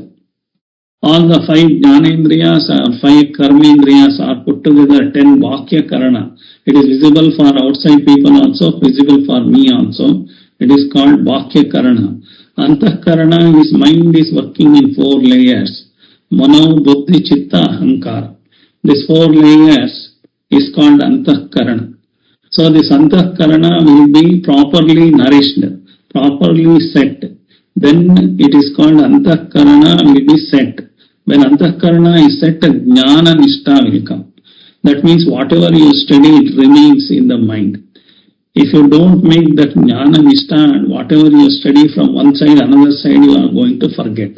all the 5 Jnanendriyas or 5 Karmendriyas are put together, 10 Vakya Karana. It is visible for outside people also, visible for me also. It is called Vakya Karana. Antahkarana, his mind is working in 4 layers. Mano, Buddhi, Chitta, Ahankara. These 4 layers is called Antahkarana. So this Antahkarana will be properly nourished, properly set. Then it is called Antahkarana will be set. When Antahkarana is set, Jnana Nishta will come. That means whatever you study, it remains in the mind. If you don't make that Jnana Nishta, whatever you study from one side, another side, you are going to forget.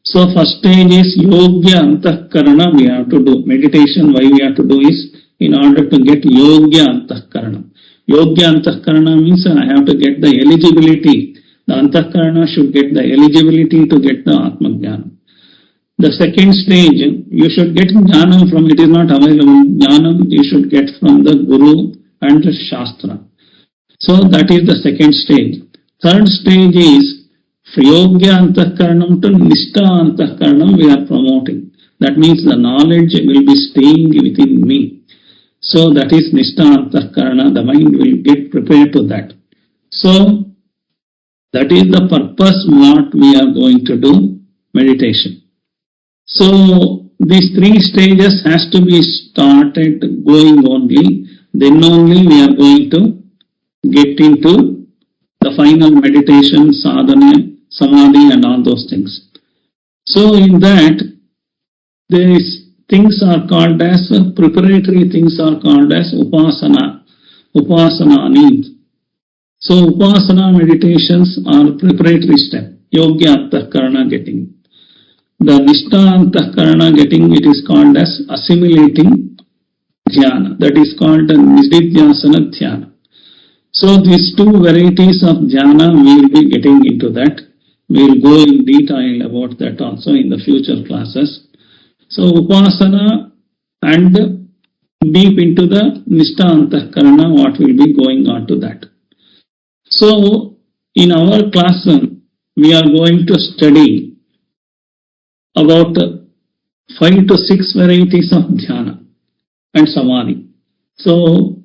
So first stage is Yogya Antahkarana we have to do. Meditation, why we have to do is in order to get Yogya Antahkarana. Yogya Antahkarana means I have to get the eligibility. The Antahkarana should get the eligibility to get the Atma Jnana. The second stage, you should get Jnanam from, it is not available. Jnanam you should get from the Guru and the Shastra. So that is the second stage. Third stage is Yogya Antahkaranam to Nishta Antahkaranam we are promoting. That means the knowledge will be staying within me. So that is Nishta Antahkarana, the mind will get prepared to that. So that is the purpose what we are going to do, meditation. So these 3 stages has to be started going only, then only we are going to get into the final meditation, sadhana, samadhi and all those things. So in that, these things are called as, preparatory things are called as upasana, upasanani. So upasana meditations are preparatory step, Yogya Antahkarana getting. The Nishta Antahkarana getting, it is called as assimilating dhyana. That is called Nididhyasana dhyana. So these 2 varieties of dhyana we will be getting into that. We will go in detail about that also in the future classes. So upasana and deep into the Nishta Antahkarana, what will be going on to that. So in our class, we are going to study about 5 to 6 varieties of dhyana and samadhi. So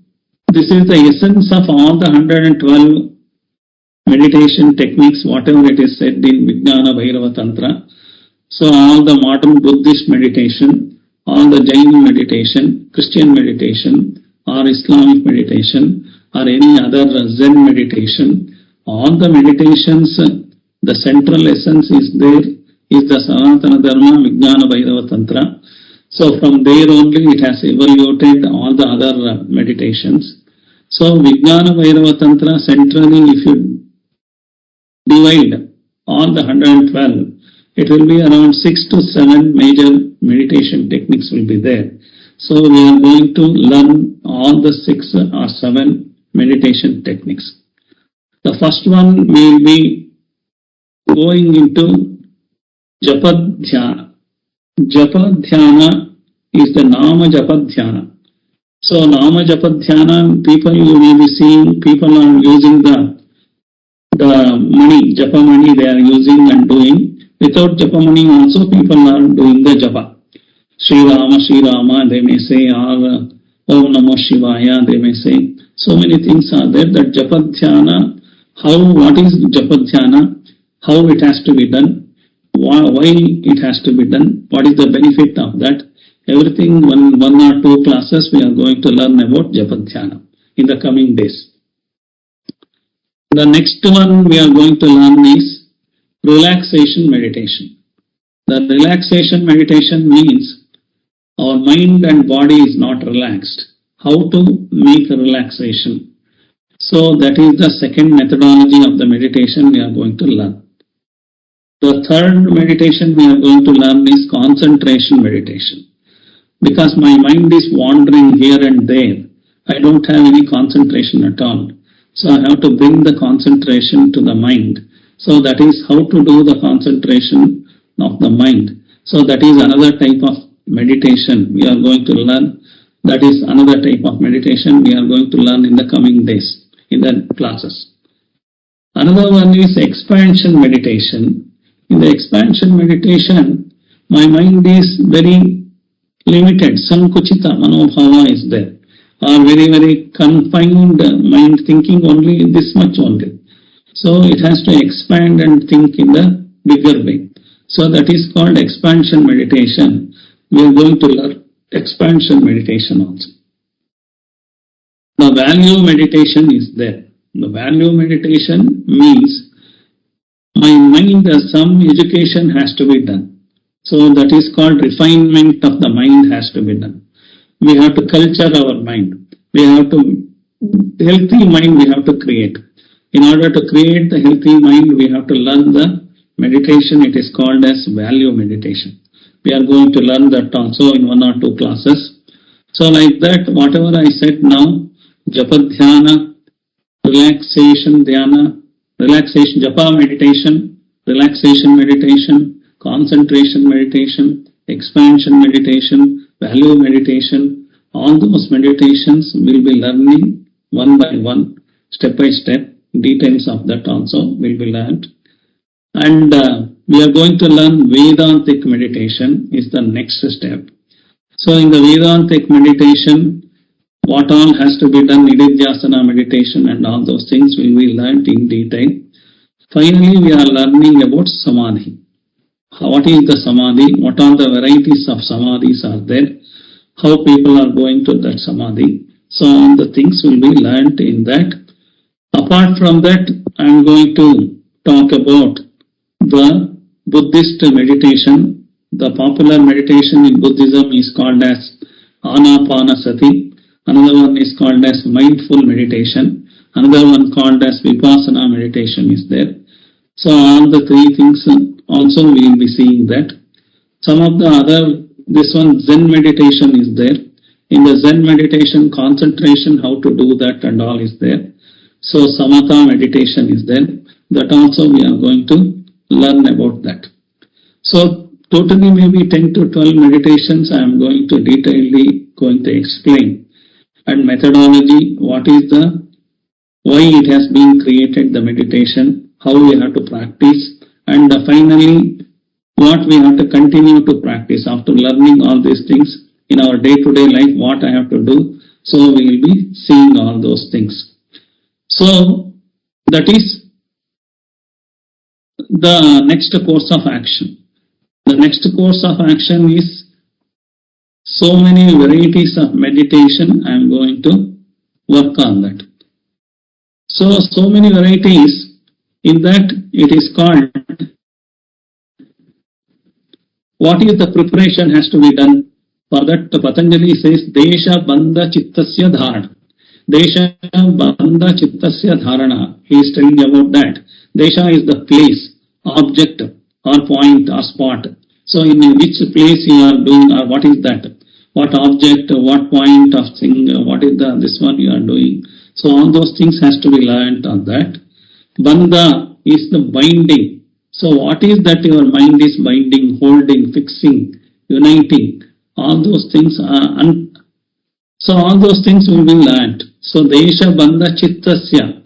this is the essence of all the 112 meditation techniques, whatever it is said in Vijnana Bhairava Tantra. So all the modern Buddhist meditation, all the Jain meditation, Christian meditation, or Islamic meditation, or any other Zen meditation, all the meditations, the central essence is there, is the Sanatana Dharma, Vijnana Bhairava Tantra. So from there only it has evaluated all the other meditations. So Vijnana Bhairava Tantra centrally, if you divide all the 112, it will be around 6 to 7 major meditation techniques will be there. So we are going to learn all the 6 or 7 meditation techniques. The first one we will be going into Japa Dhyana. Japa Dhyana is the Nama Japa Dhyana. So Nama Japa Dhyana, people you may be seeing, people are using the money, Japa money they are using and doing. Without Japa money also people are doing the Japa. Sri Rama, they may say, or Om Namo Shivaya, they may say. So many things are there. That Japa Dhyana, what is Japa Dhyana, how it has to be done, why it has to be done, what is the benefit of that. Everything, one or two classes we are going to learn about Japa Dhyana in the coming days. The next one we are going to learn is relaxation meditation. The relaxation meditation means our mind and body is not relaxed. How to make a relaxation? So that is the second methodology of the meditation we are going to learn. The third meditation we are going to learn is concentration meditation. Because my mind is wandering here and there, I don't have any concentration at all. So I have to bring the concentration to the mind. So that is how to do the concentration of the mind. So that is another type of meditation we are going to learn. That is another type of meditation we are going to learn in the coming days, in the classes. Another one is expansion meditation. In the expansion meditation, my mind is very limited. Sankuchita manobhava is there. Or very, very confined mind, thinking only this much only. So it has to expand and think in the bigger way. So that is called expansion meditation. We are going to learn expansion meditation also. The value meditation is there. The value meditation means my mind, some education has to be done. So that is called refinement of the mind has to be done. We have to culture our mind. We have to, healthy mind we have to create. In order to create the healthy mind, we have to learn the meditation. It is called as value meditation. We are going to learn that also in 1 or 2 classes. So like that, whatever I said now, Japa Dhyana, relaxation Dhyana, relaxation Japa meditation, relaxation meditation, concentration meditation, expansion meditation, value meditation, all those meditations we'll be learning one by one, step by step. Details of that also will be learned. And we are going to learn Vedantic meditation is the next step. So in the Vedantic meditation, what all has to be done, Nididhyasana meditation and all those things will be learned in detail. Finally, we are learning about Samadhi. What is the Samadhi? What are the varieties of Samadhis are there? How people are going to that Samadhi. So all the things will be learned in that. Apart from that, I am going to talk about the Buddhist meditation. The popular meditation in Buddhism is called as Anapanasati. Another one is called as mindful meditation. Another one called as Vipassana meditation is there. So all the 3 things also we will be seeing that. Some of the other, this one Zen meditation is there. In the Zen meditation, concentration, how to do that and all is there. So Samatha meditation is there. That also we are going to learn about that. So totally maybe 10 to 12 meditations I am going to explain. And methodology, what is why it has been created, the meditation, how we have to practice, and finally what we have to continue to practice after learning all these things in our day-to-day life, what I have to do. So we will be seeing all those things. So that is the next course of action. The next course of action is so many varieties of meditation. I am going to work on that. So many varieties. In that it is called, what is the preparation has to be done? For that Patanjali says, Desha Bandha Chittasya Dharana. Desha Bandha Chittasya Dharana. He is telling about that. Desha is the place object or point or spot. So in which place you are doing, or what is that? What object, what point of thing, what is this one you are doing. So all those things has to be learned on that. Bandha is the binding. So what is that your mind is binding, holding, fixing, uniting? All those things are, so all those things will be learned. So Desha Bandha Chittasya.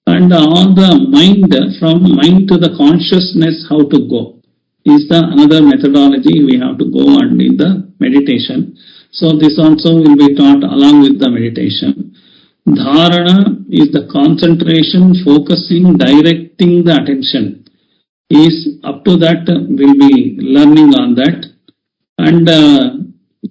And all the mind, from mind to the consciousness, how to go is the another methodology we have to go and in the meditation. So this also will be taught along with the meditation. Dharana is the concentration, focusing, directing the attention. Is up to that we'll be learning on that. And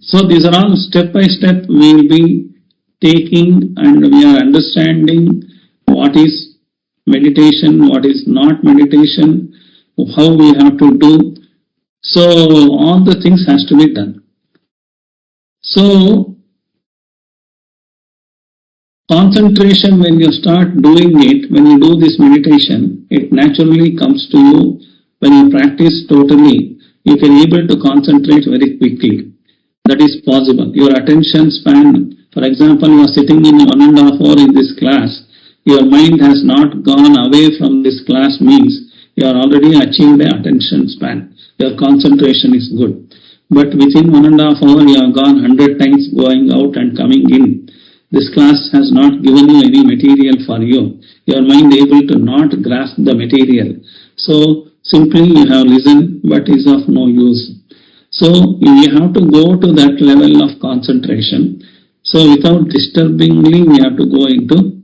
so these are all step by step we will be taking, and we are understanding what is meditation, what is not meditation, how we have to do. So all the things has to be done. So concentration, when you start doing it, when you do this meditation, it naturally comes to you. When you practice totally, you can able to concentrate very quickly. That is possible. Your attention span, for example, you are sitting in 1.5 hours in this class, your mind has not gone away from this class, means you are already achieved the attention span. Your concentration is good. But within 1.5 hours, you have gone 100 times going out and coming in. This class has not given you any material for you. Your mind able to not grasp the material. So simply you have listened, but is of no use. So you have to go to that level of concentration. So without disturbingly, we have to go into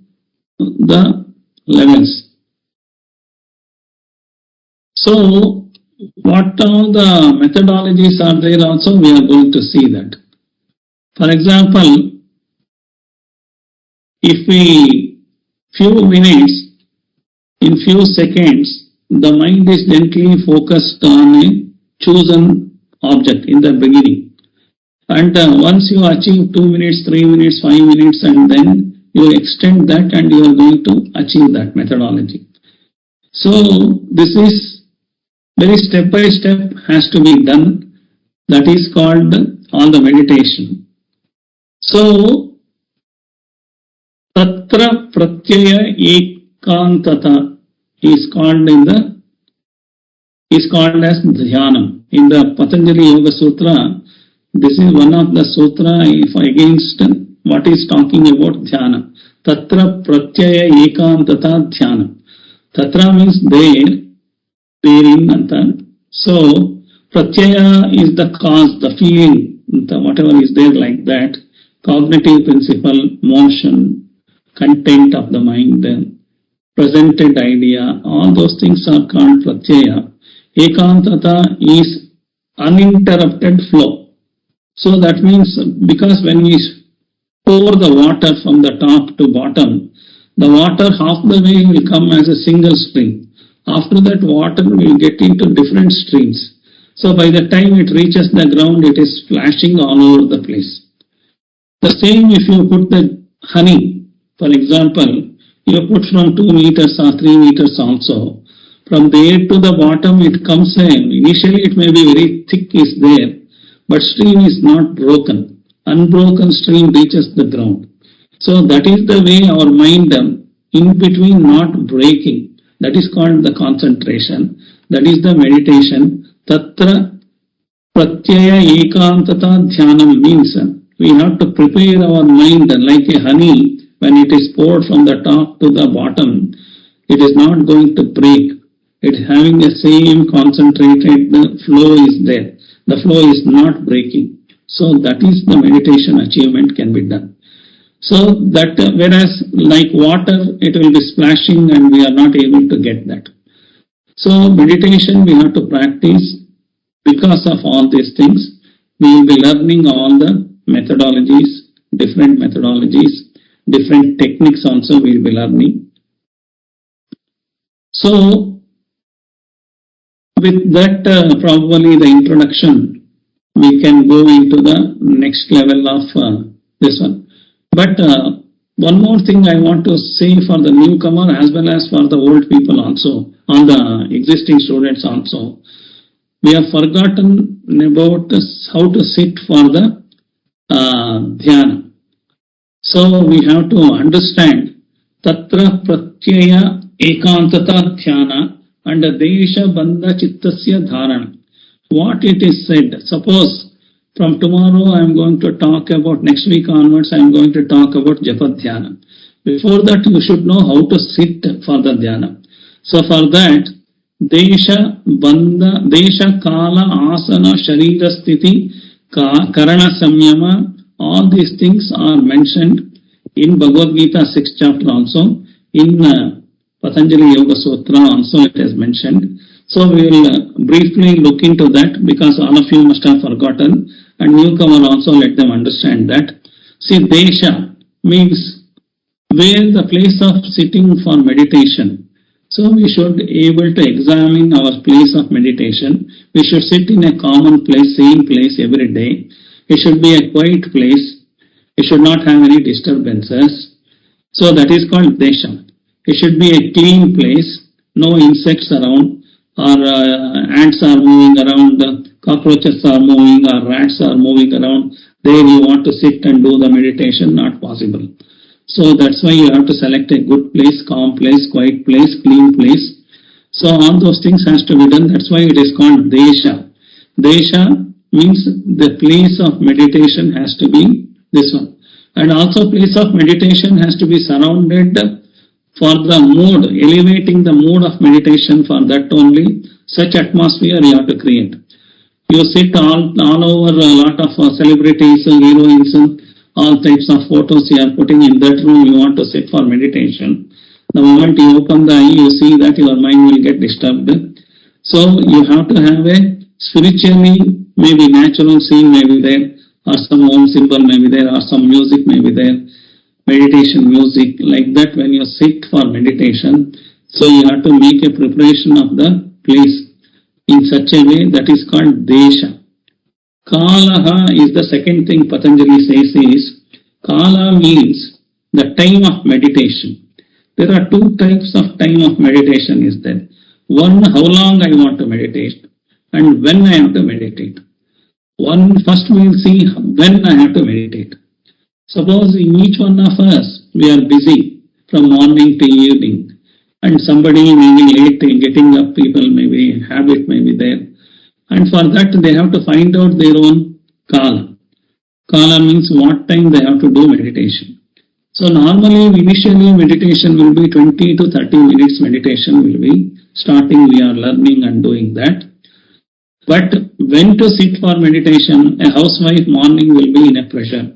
the levels. So what all the methodologies are there also, we are going to see that. For example, if we few minutes, in few seconds, the mind is gently focused on a chosen object in the beginning. And once you achieve 2 minutes, 3 minutes, 5 minutes, and then you extend that and you are going to achieve that methodology. So this is very step by step has to be done. That is called all the meditation. So Tatra Pratyaya Ekantata is called as Dhyana. In the Patanjali Yoga Sutra, this is one of the sutra against what is talking about dhyana. Tatra Pratyaya Ekantata Dhyana. Tatra means there, therein. So Pratyaya is the cause, the feeling, whatever is there like that. Cognitive principle, motion, content of the mind, presented idea, all those things are called pratyaya. Ekantata is uninterrupted flow. So that means, because when we pour the water from the top to bottom, the water half the way will come as a single stream. After that, water will get into different streams. So by the time it reaches the ground, it is splashing all over the place. The same if you put the honey, for example, you put from 2 meters or 3 meters also. From there to the bottom it comes in. Initially it may be very thick is there, but stream is not broken. Unbroken stream reaches the ground. So that is the way our mind in between not breaking. That is called the concentration. That is the meditation. Tatra Pratyaya Ekantata Dhyanam means we have to prepare our mind like a honey. When it is poured from the top to the bottom, it is not going to break. It is having the same concentrated, the flow is there. The flow is not breaking. So that is the meditation achievement can be done. So that whereas like water, it will be splashing and we are not able to get that. So meditation we have to practice because of all these things. We will be learning all the methodologies, different techniques also we will be learning. So with that probably the introduction, we can go into the next level of this one. But One more thing I want to say for the newcomer as well as for the old people also, all the existing students also. We have forgotten about how to sit for the dhyana. So we have to understand tatra pratyaya ekantata dhyana and desha bandha chittasya dharana. What it is said, suppose from tomorrow I am going to talk about, next week onwards I am going to talk about japa dhyana. Before that you should know how to sit for the dhyana. So for that, desha, bandha, desha, kala, asana, sharira sthiti, karana samyama, all these things are mentioned in Bhagavad Gita 6th chapter also, in Patanjali Yoga Sutras also it is mentioned. So we will briefly look into that because all of you must have forgotten, and newcomer also let them understand that. See, desha means where the place of sitting for meditation. So we should be able to examine our place of meditation. We should sit in a common place, same place every day. It should be a quiet place. It should not have any disturbances. So that is called desha. It should be a clean place, no insects around, or ants are moving around, cockroaches are moving, or rats are moving around. There you want to sit and do the meditation, not possible. So that's why you have to select a good place, calm place, quiet place, clean place. So all those things has to be done. That's why it is called desha. Desha means the place of meditation has to be this one. And also place of meditation has to be surrounded for the mood, elevating the mood of meditation. For that only, such atmosphere you have to create. You sit all over a lot of celebrities, heroines, all types of photos you are putting in that room. You want to sit for meditation. The moment you open the eye, you see that your mind will get disturbed. So you have to have a spiritually, maybe natural scene may be there, or some Om symbol may be there, or some music may be there, meditation music, like that when you sit for meditation. So you have to make a preparation of the place in such a way that is called desha. Kalaha is the second thing Patanjali says is, Kala means the time of meditation. There are two types of time of meditation is there. One, how long I want to meditate, and when I have to meditate. One, first we will see when I have to meditate. Suppose in each one of us, we are busy from morning to evening, and somebody may be late in getting up, people may be, habit may be there. And for that, they have to find out their own kala. Kala means what time they have to do meditation. So normally, initially meditation will be 20 to 30 minutes meditation will be starting. We are learning and doing that. But when to sit for meditation, a housewife morning will be in a pressure.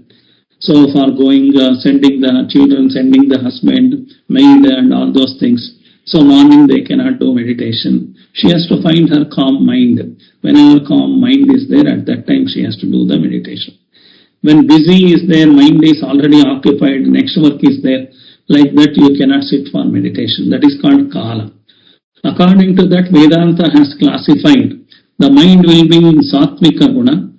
So for going, sending the children, sending the husband, maid and all those things. So morning they cannot do meditation. She has to find her calm mind. Whenever calm mind is there, at that time she has to do the meditation. When busy is there, mind is already occupied, next work is there, like that you cannot sit for meditation. That is called kala. According to that, Vedanta has classified the mind will be in Sattvika Guna,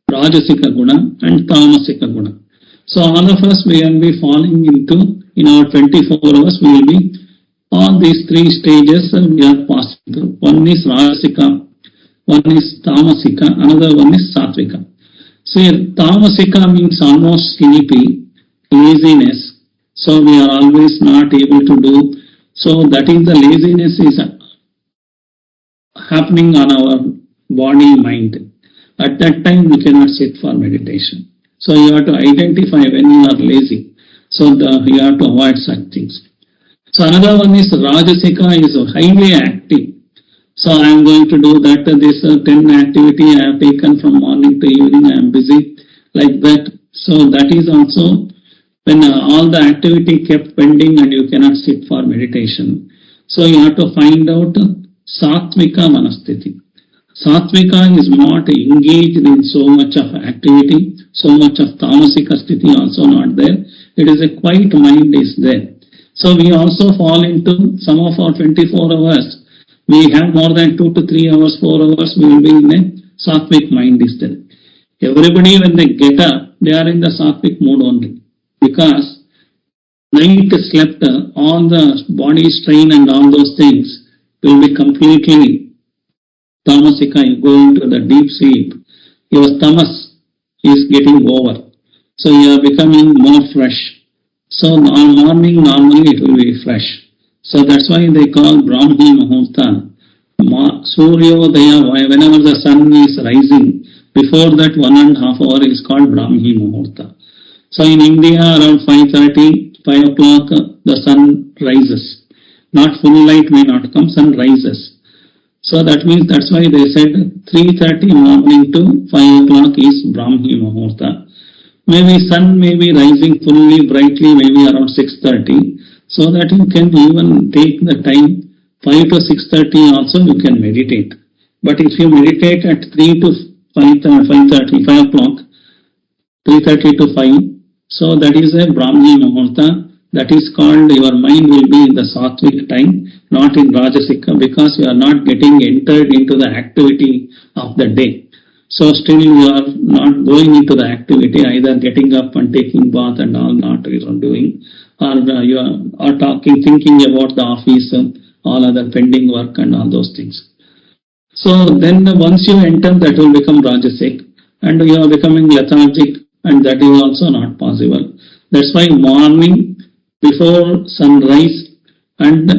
Rajasika Guna and Tamasika Guna. So all of us we will be falling into, in our 24 hours we will be, all these three stages we are passing through. One is Rajasika, one is Tamasika, another one is Sattvika. So here, Tamasika means almost sleepy, laziness. So we are always not able to do. So that is the laziness is happening on our body, mind. At that time we cannot sit for meditation. So you have to identify when you are lazy. So you have to avoid such things. So another one is Rajasika, is highly active. So I am going to do that, this 10 activity I have taken from morning to evening, I am busy, like that. So that is also when all the activity kept pending and you cannot sit for meditation. So you have to find out Sattvika Manasthiti. Sattvika is not engaged in so much of activity, so much of Tamasika Sthiti also not there. It is a quiet mind is there. So we also fall into some of our 24 hours. We have more than 2 to 3 hours, 4 hours, we will be in a Sattvic mind is there. Everybody when they get up, they are in the Sattvic mood only. Because night slept, all the body strain and all those things will be completely tamasika. You go into the deep sleep, your tamas is getting over. So you are becoming more fresh. So on morning normally it will be fresh. So that's why they call Brahmi Muhurta. Suryodaya, whenever the sun is rising, before that 1.5 hour is called Brahmi Muhurta. So in India around 5:30, 5 o'clock the sun rises. Not full light may not come, sun rises. So that means that's why they said 3:30 morning to 5 o'clock is Brahmi Muhurta. Maybe sun may be rising fully brightly maybe around 6:30. So that you can even take the time 5 to 6:30 also you can meditate. But if you meditate at 3 to 5:30, 5 o'clock, 3:30 to 5, so that is a Brahmi Muhurta. That is called your mind will be in the Sattvic time, not in Rajasika, because you are not getting entered into the activity of the day. So still you are not going into the activity, either getting up and taking bath and all not doing, or you are talking, thinking about the office, all other pending work and all those things. So then once you enter, that will become Rajasic, and you are becoming lethargic, and that is also not possible. That's why morning before sunrise and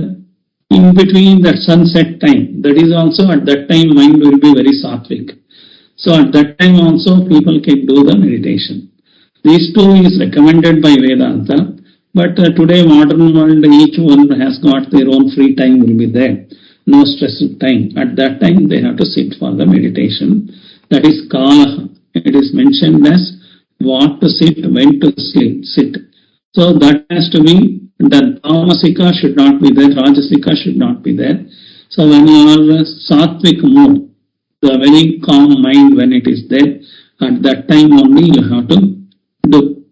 in between that sunset time, that is also at that time mind will be very sattvic. So at that time also people can do the meditation. These two is recommended by Vedanta, but today modern world each one has got their own free time will be there. No stress time. At that time they have to sit for the meditation. That is kala. It is mentioned as what to sit, when to sit. So that has to be, the tamasika should not be there, rajasika should not be there. So when you are sattvic mood, the very calm mind when it is there, at that time only you have to do.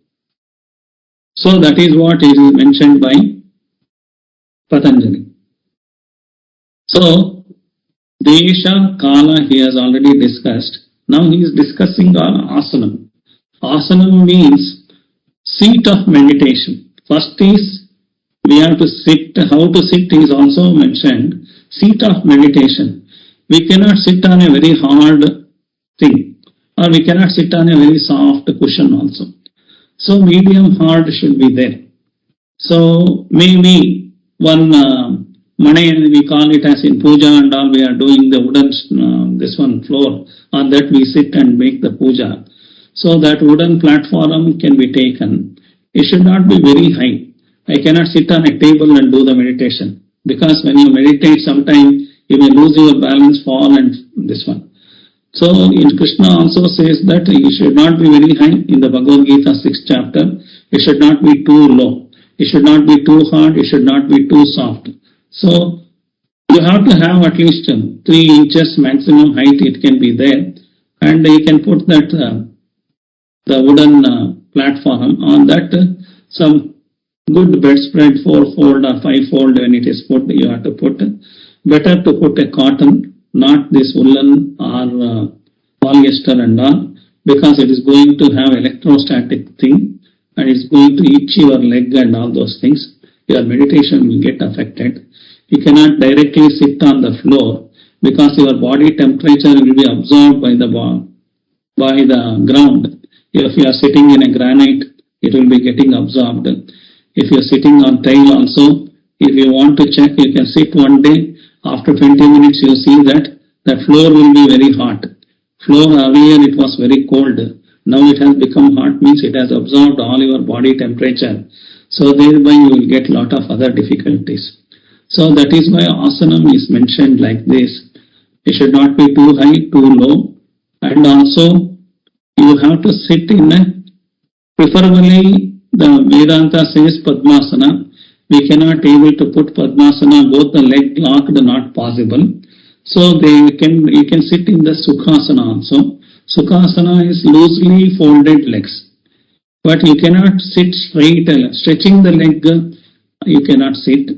So that is what is mentioned by Patanjali. So Desha, Kala he has already discussed. Now he is discussing on asanam. Asanam means seat of meditation. First is we have to sit. How to sit is also mentioned. Seat of meditation. We cannot sit on a very hard thing, or we cannot sit on a very soft cushion also. So medium hard should be there. So maybe one Mane, we call it as in puja and all, we are doing the wooden, this one floor, on that we sit and make the puja. So that wooden platform can be taken. It should not be very high. I cannot sit on a table and do the meditation, because when you meditate sometime you may lose your balance, fall and this one. So in Krishna also says that it should not be very high. In the Bhagavad Gita 6th chapter, it should not be too low. It should not be too hard. It should not be too soft. So you have to have at least 3 inches maximum height it can be there, and you can put that the wooden platform on that some good bedspread 4-fold or 5-fold when it is put, you have to put. Better to put a cotton, not this woolen or polyester and all, because it is going to have electrostatic thing and it's going to itch your leg and all those things. Your meditation will get affected. You cannot directly sit on the floor because your body temperature will be absorbed by the ground. If you are sitting in a granite, it will be getting absorbed. If you are sitting on tile also, if you want to check, you can sit one day. After 20 minutes, you see that the floor will be very hot. Floor earlier it was very cold. Now it has become hot, means it has absorbed all your body temperature. So thereby you will get lot of other difficulties. So that is why asanam is mentioned like this. It should not be too high, too low. And also you have to sit in a, preferably the Vedanta says Padmasana. We cannot able to put Padmasana, both the leg locked, not possible. So you can sit in the Sukhasana also. Sukhasana is loosely folded legs. But you cannot sit straight, stretching the leg, you cannot sit.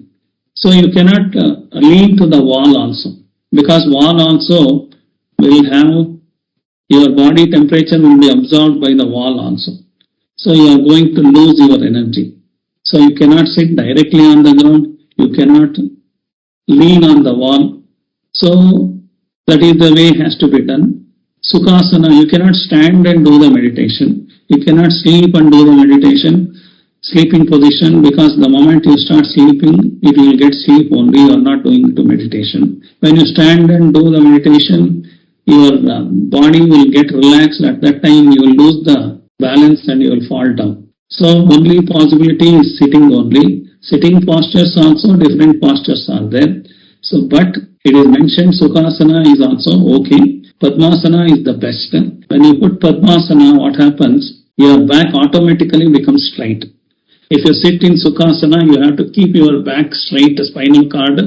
So you cannot lean to the wall also. Because wall also will have, your body temperature will be absorbed by the wall also. So you are going to lose your energy. So you cannot sit directly on the ground, you cannot lean on the wall. So that is the way it has to be done. Sukhasana, you cannot stand and do the meditation. You cannot sleep and do the meditation. Sleeping position, because the moment you start sleeping, it will get sleep only, you are not doing to meditation. When you stand and do the meditation, your body will get relaxed. At that time, you will lose the balance and you will fall down. So only possibility is sitting only. Sitting postures also, different postures are there. So, but it is mentioned Sukhasana is also okay. Padmasana is the best. When you put Padmasana, what happens? Your back automatically becomes straight. If you sit in Sukhasana, you have to keep your back straight, spinal cord.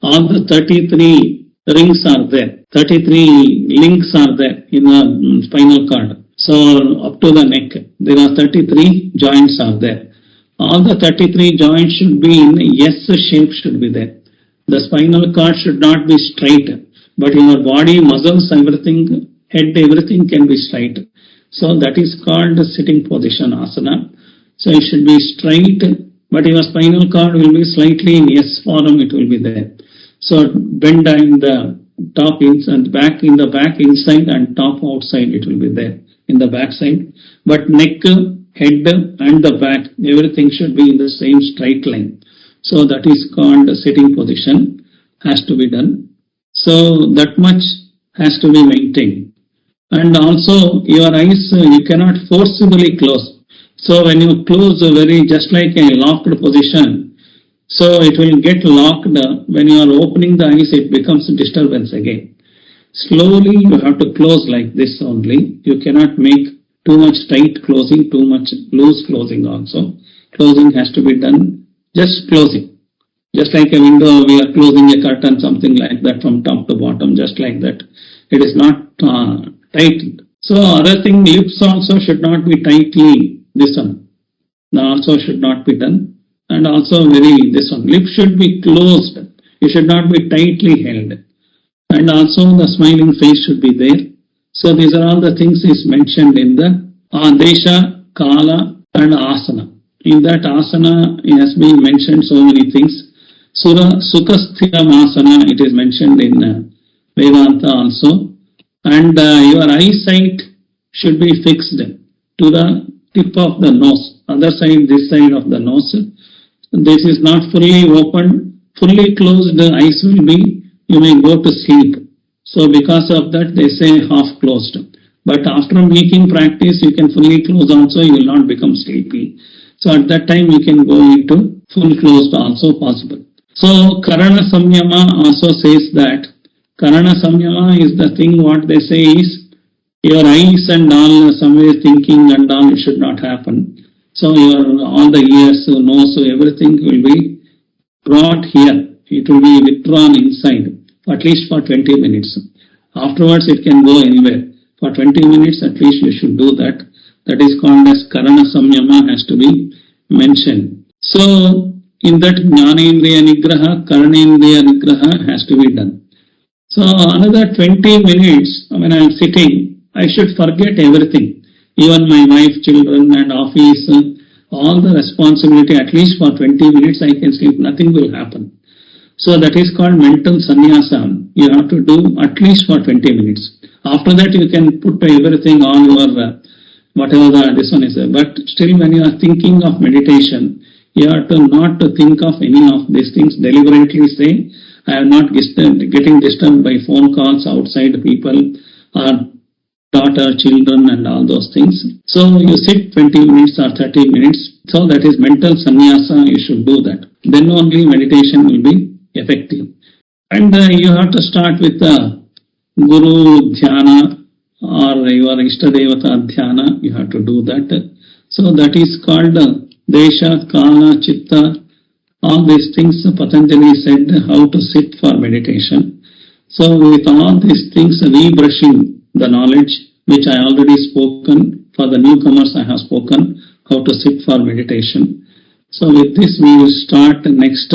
All the 33 rings are there. 33 links are there in the spinal cord. So up to the neck, there are 33 joints are there. All the 33 joints should be in S shape should be there. The spinal cord should not be straight, but your body, muscles, everything, head, everything can be straight. So that is called the sitting position, asana. So it should be straight, but your spinal cord will be slightly in S form, it will be there. So bend in the top and back in the back inside and top outside, it will be there in the back side. But neck, head and the back, everything should be in the same straight line. So that is called the sitting position, has to be done. So that much has to be maintained. And also your eyes, you cannot forcibly close. So when you close just like a locked position, so it will get locked. When you are opening the eyes, it becomes a disturbance again. Slowly you have to close like this only. You cannot make too much tight closing, too much loose closing also. Closing has to be done, just closing. Just like a window, we are closing a curtain, something like that from top to bottom, just like that. It is not tightened. So other thing, lips also should not be tightly, this one. Now also should not be done. And also this one. Lips should be closed. It should not be tightly held. And also the smiling face should be there. So these are all the things is mentioned in the Desha, Kala and Asana. In that asana it has been mentioned so many things. Sukhasthiram asana, it is mentioned in Vedanta also. And your eyesight should be fixed to the tip of the nose, other side, this side of the nose. This is not fully open, fully closed, the eyes will be, you may go to sleep. So because of that they say half closed. But after making practice, you can fully close also, you will not become sleepy. So at that time you can go into full closed also possible. So Karana Samyama also says that Karana Samyama is the thing what they say is your eyes and all somewhere thinking and all, it should not happen. So your all the ears, nose, everything will be brought here. It will be withdrawn inside at least for 20 minutes. Afterwards it can go anywhere. For 20 minutes at least you should do that. That is called as Karana Samyama has to be mentioned. So in that Jnanendriya Nigraha, Karanendriya Nigraha has to be done. So another 20 minutes when I am sitting, I should forget everything. Even my wife, children and office, all the responsibility, at least for 20 minutes I can sleep, nothing will happen. So that is called mental sannyasa. You have to do at least for 20 minutes. After that you can put everything on your whatever this one is there. But still when you are thinking of meditation, you have to not to think of any of these things. Deliberately say, I am not getting disturbed by phone calls outside people or daughter, children and all those things. So you sit 20 minutes or 30 minutes. So that is mental sannyasa, you should do that. Then only meditation will be effective. And you have to start with the Guru Dhyana or your Ishtadevata Dhyana, you have to do that. So that is called Desha, Kala, Chitta, all these things Patanjali said how to sit for meditation. So with all these things, rebrushing the knowledge which I already spoken, for the newcomers I have spoken, how to sit for meditation. So with this we will start next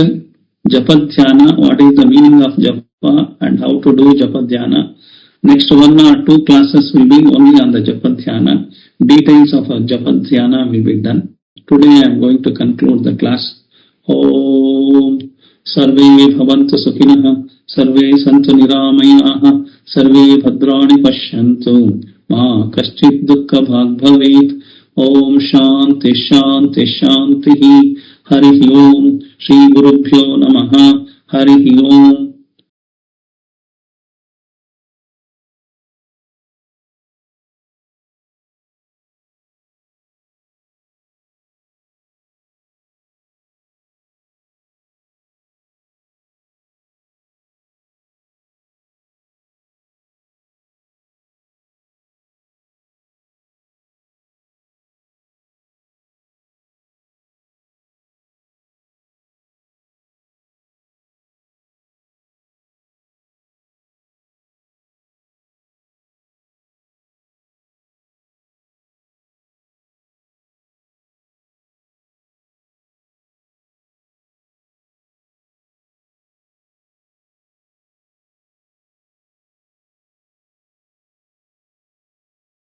Japa Dhyana, what is the meaning of Japa and how to do Japa Dhyana. Next 1 or 2 classes will be only on the Japa Dhyana. Details of a Japa Dhyana will be done. Today I am going to conclude the class. Om Sarve Bhavantu Sukhinah, Sarve Santu Niramayaha, Sarve Bhadrani Pashyantu, Ma Kaschit Dukkha Bhag Bhavet. Om Shanti Shanti Shanti. Hari Om. Shri Gurubhyo Namaha. Hari Om.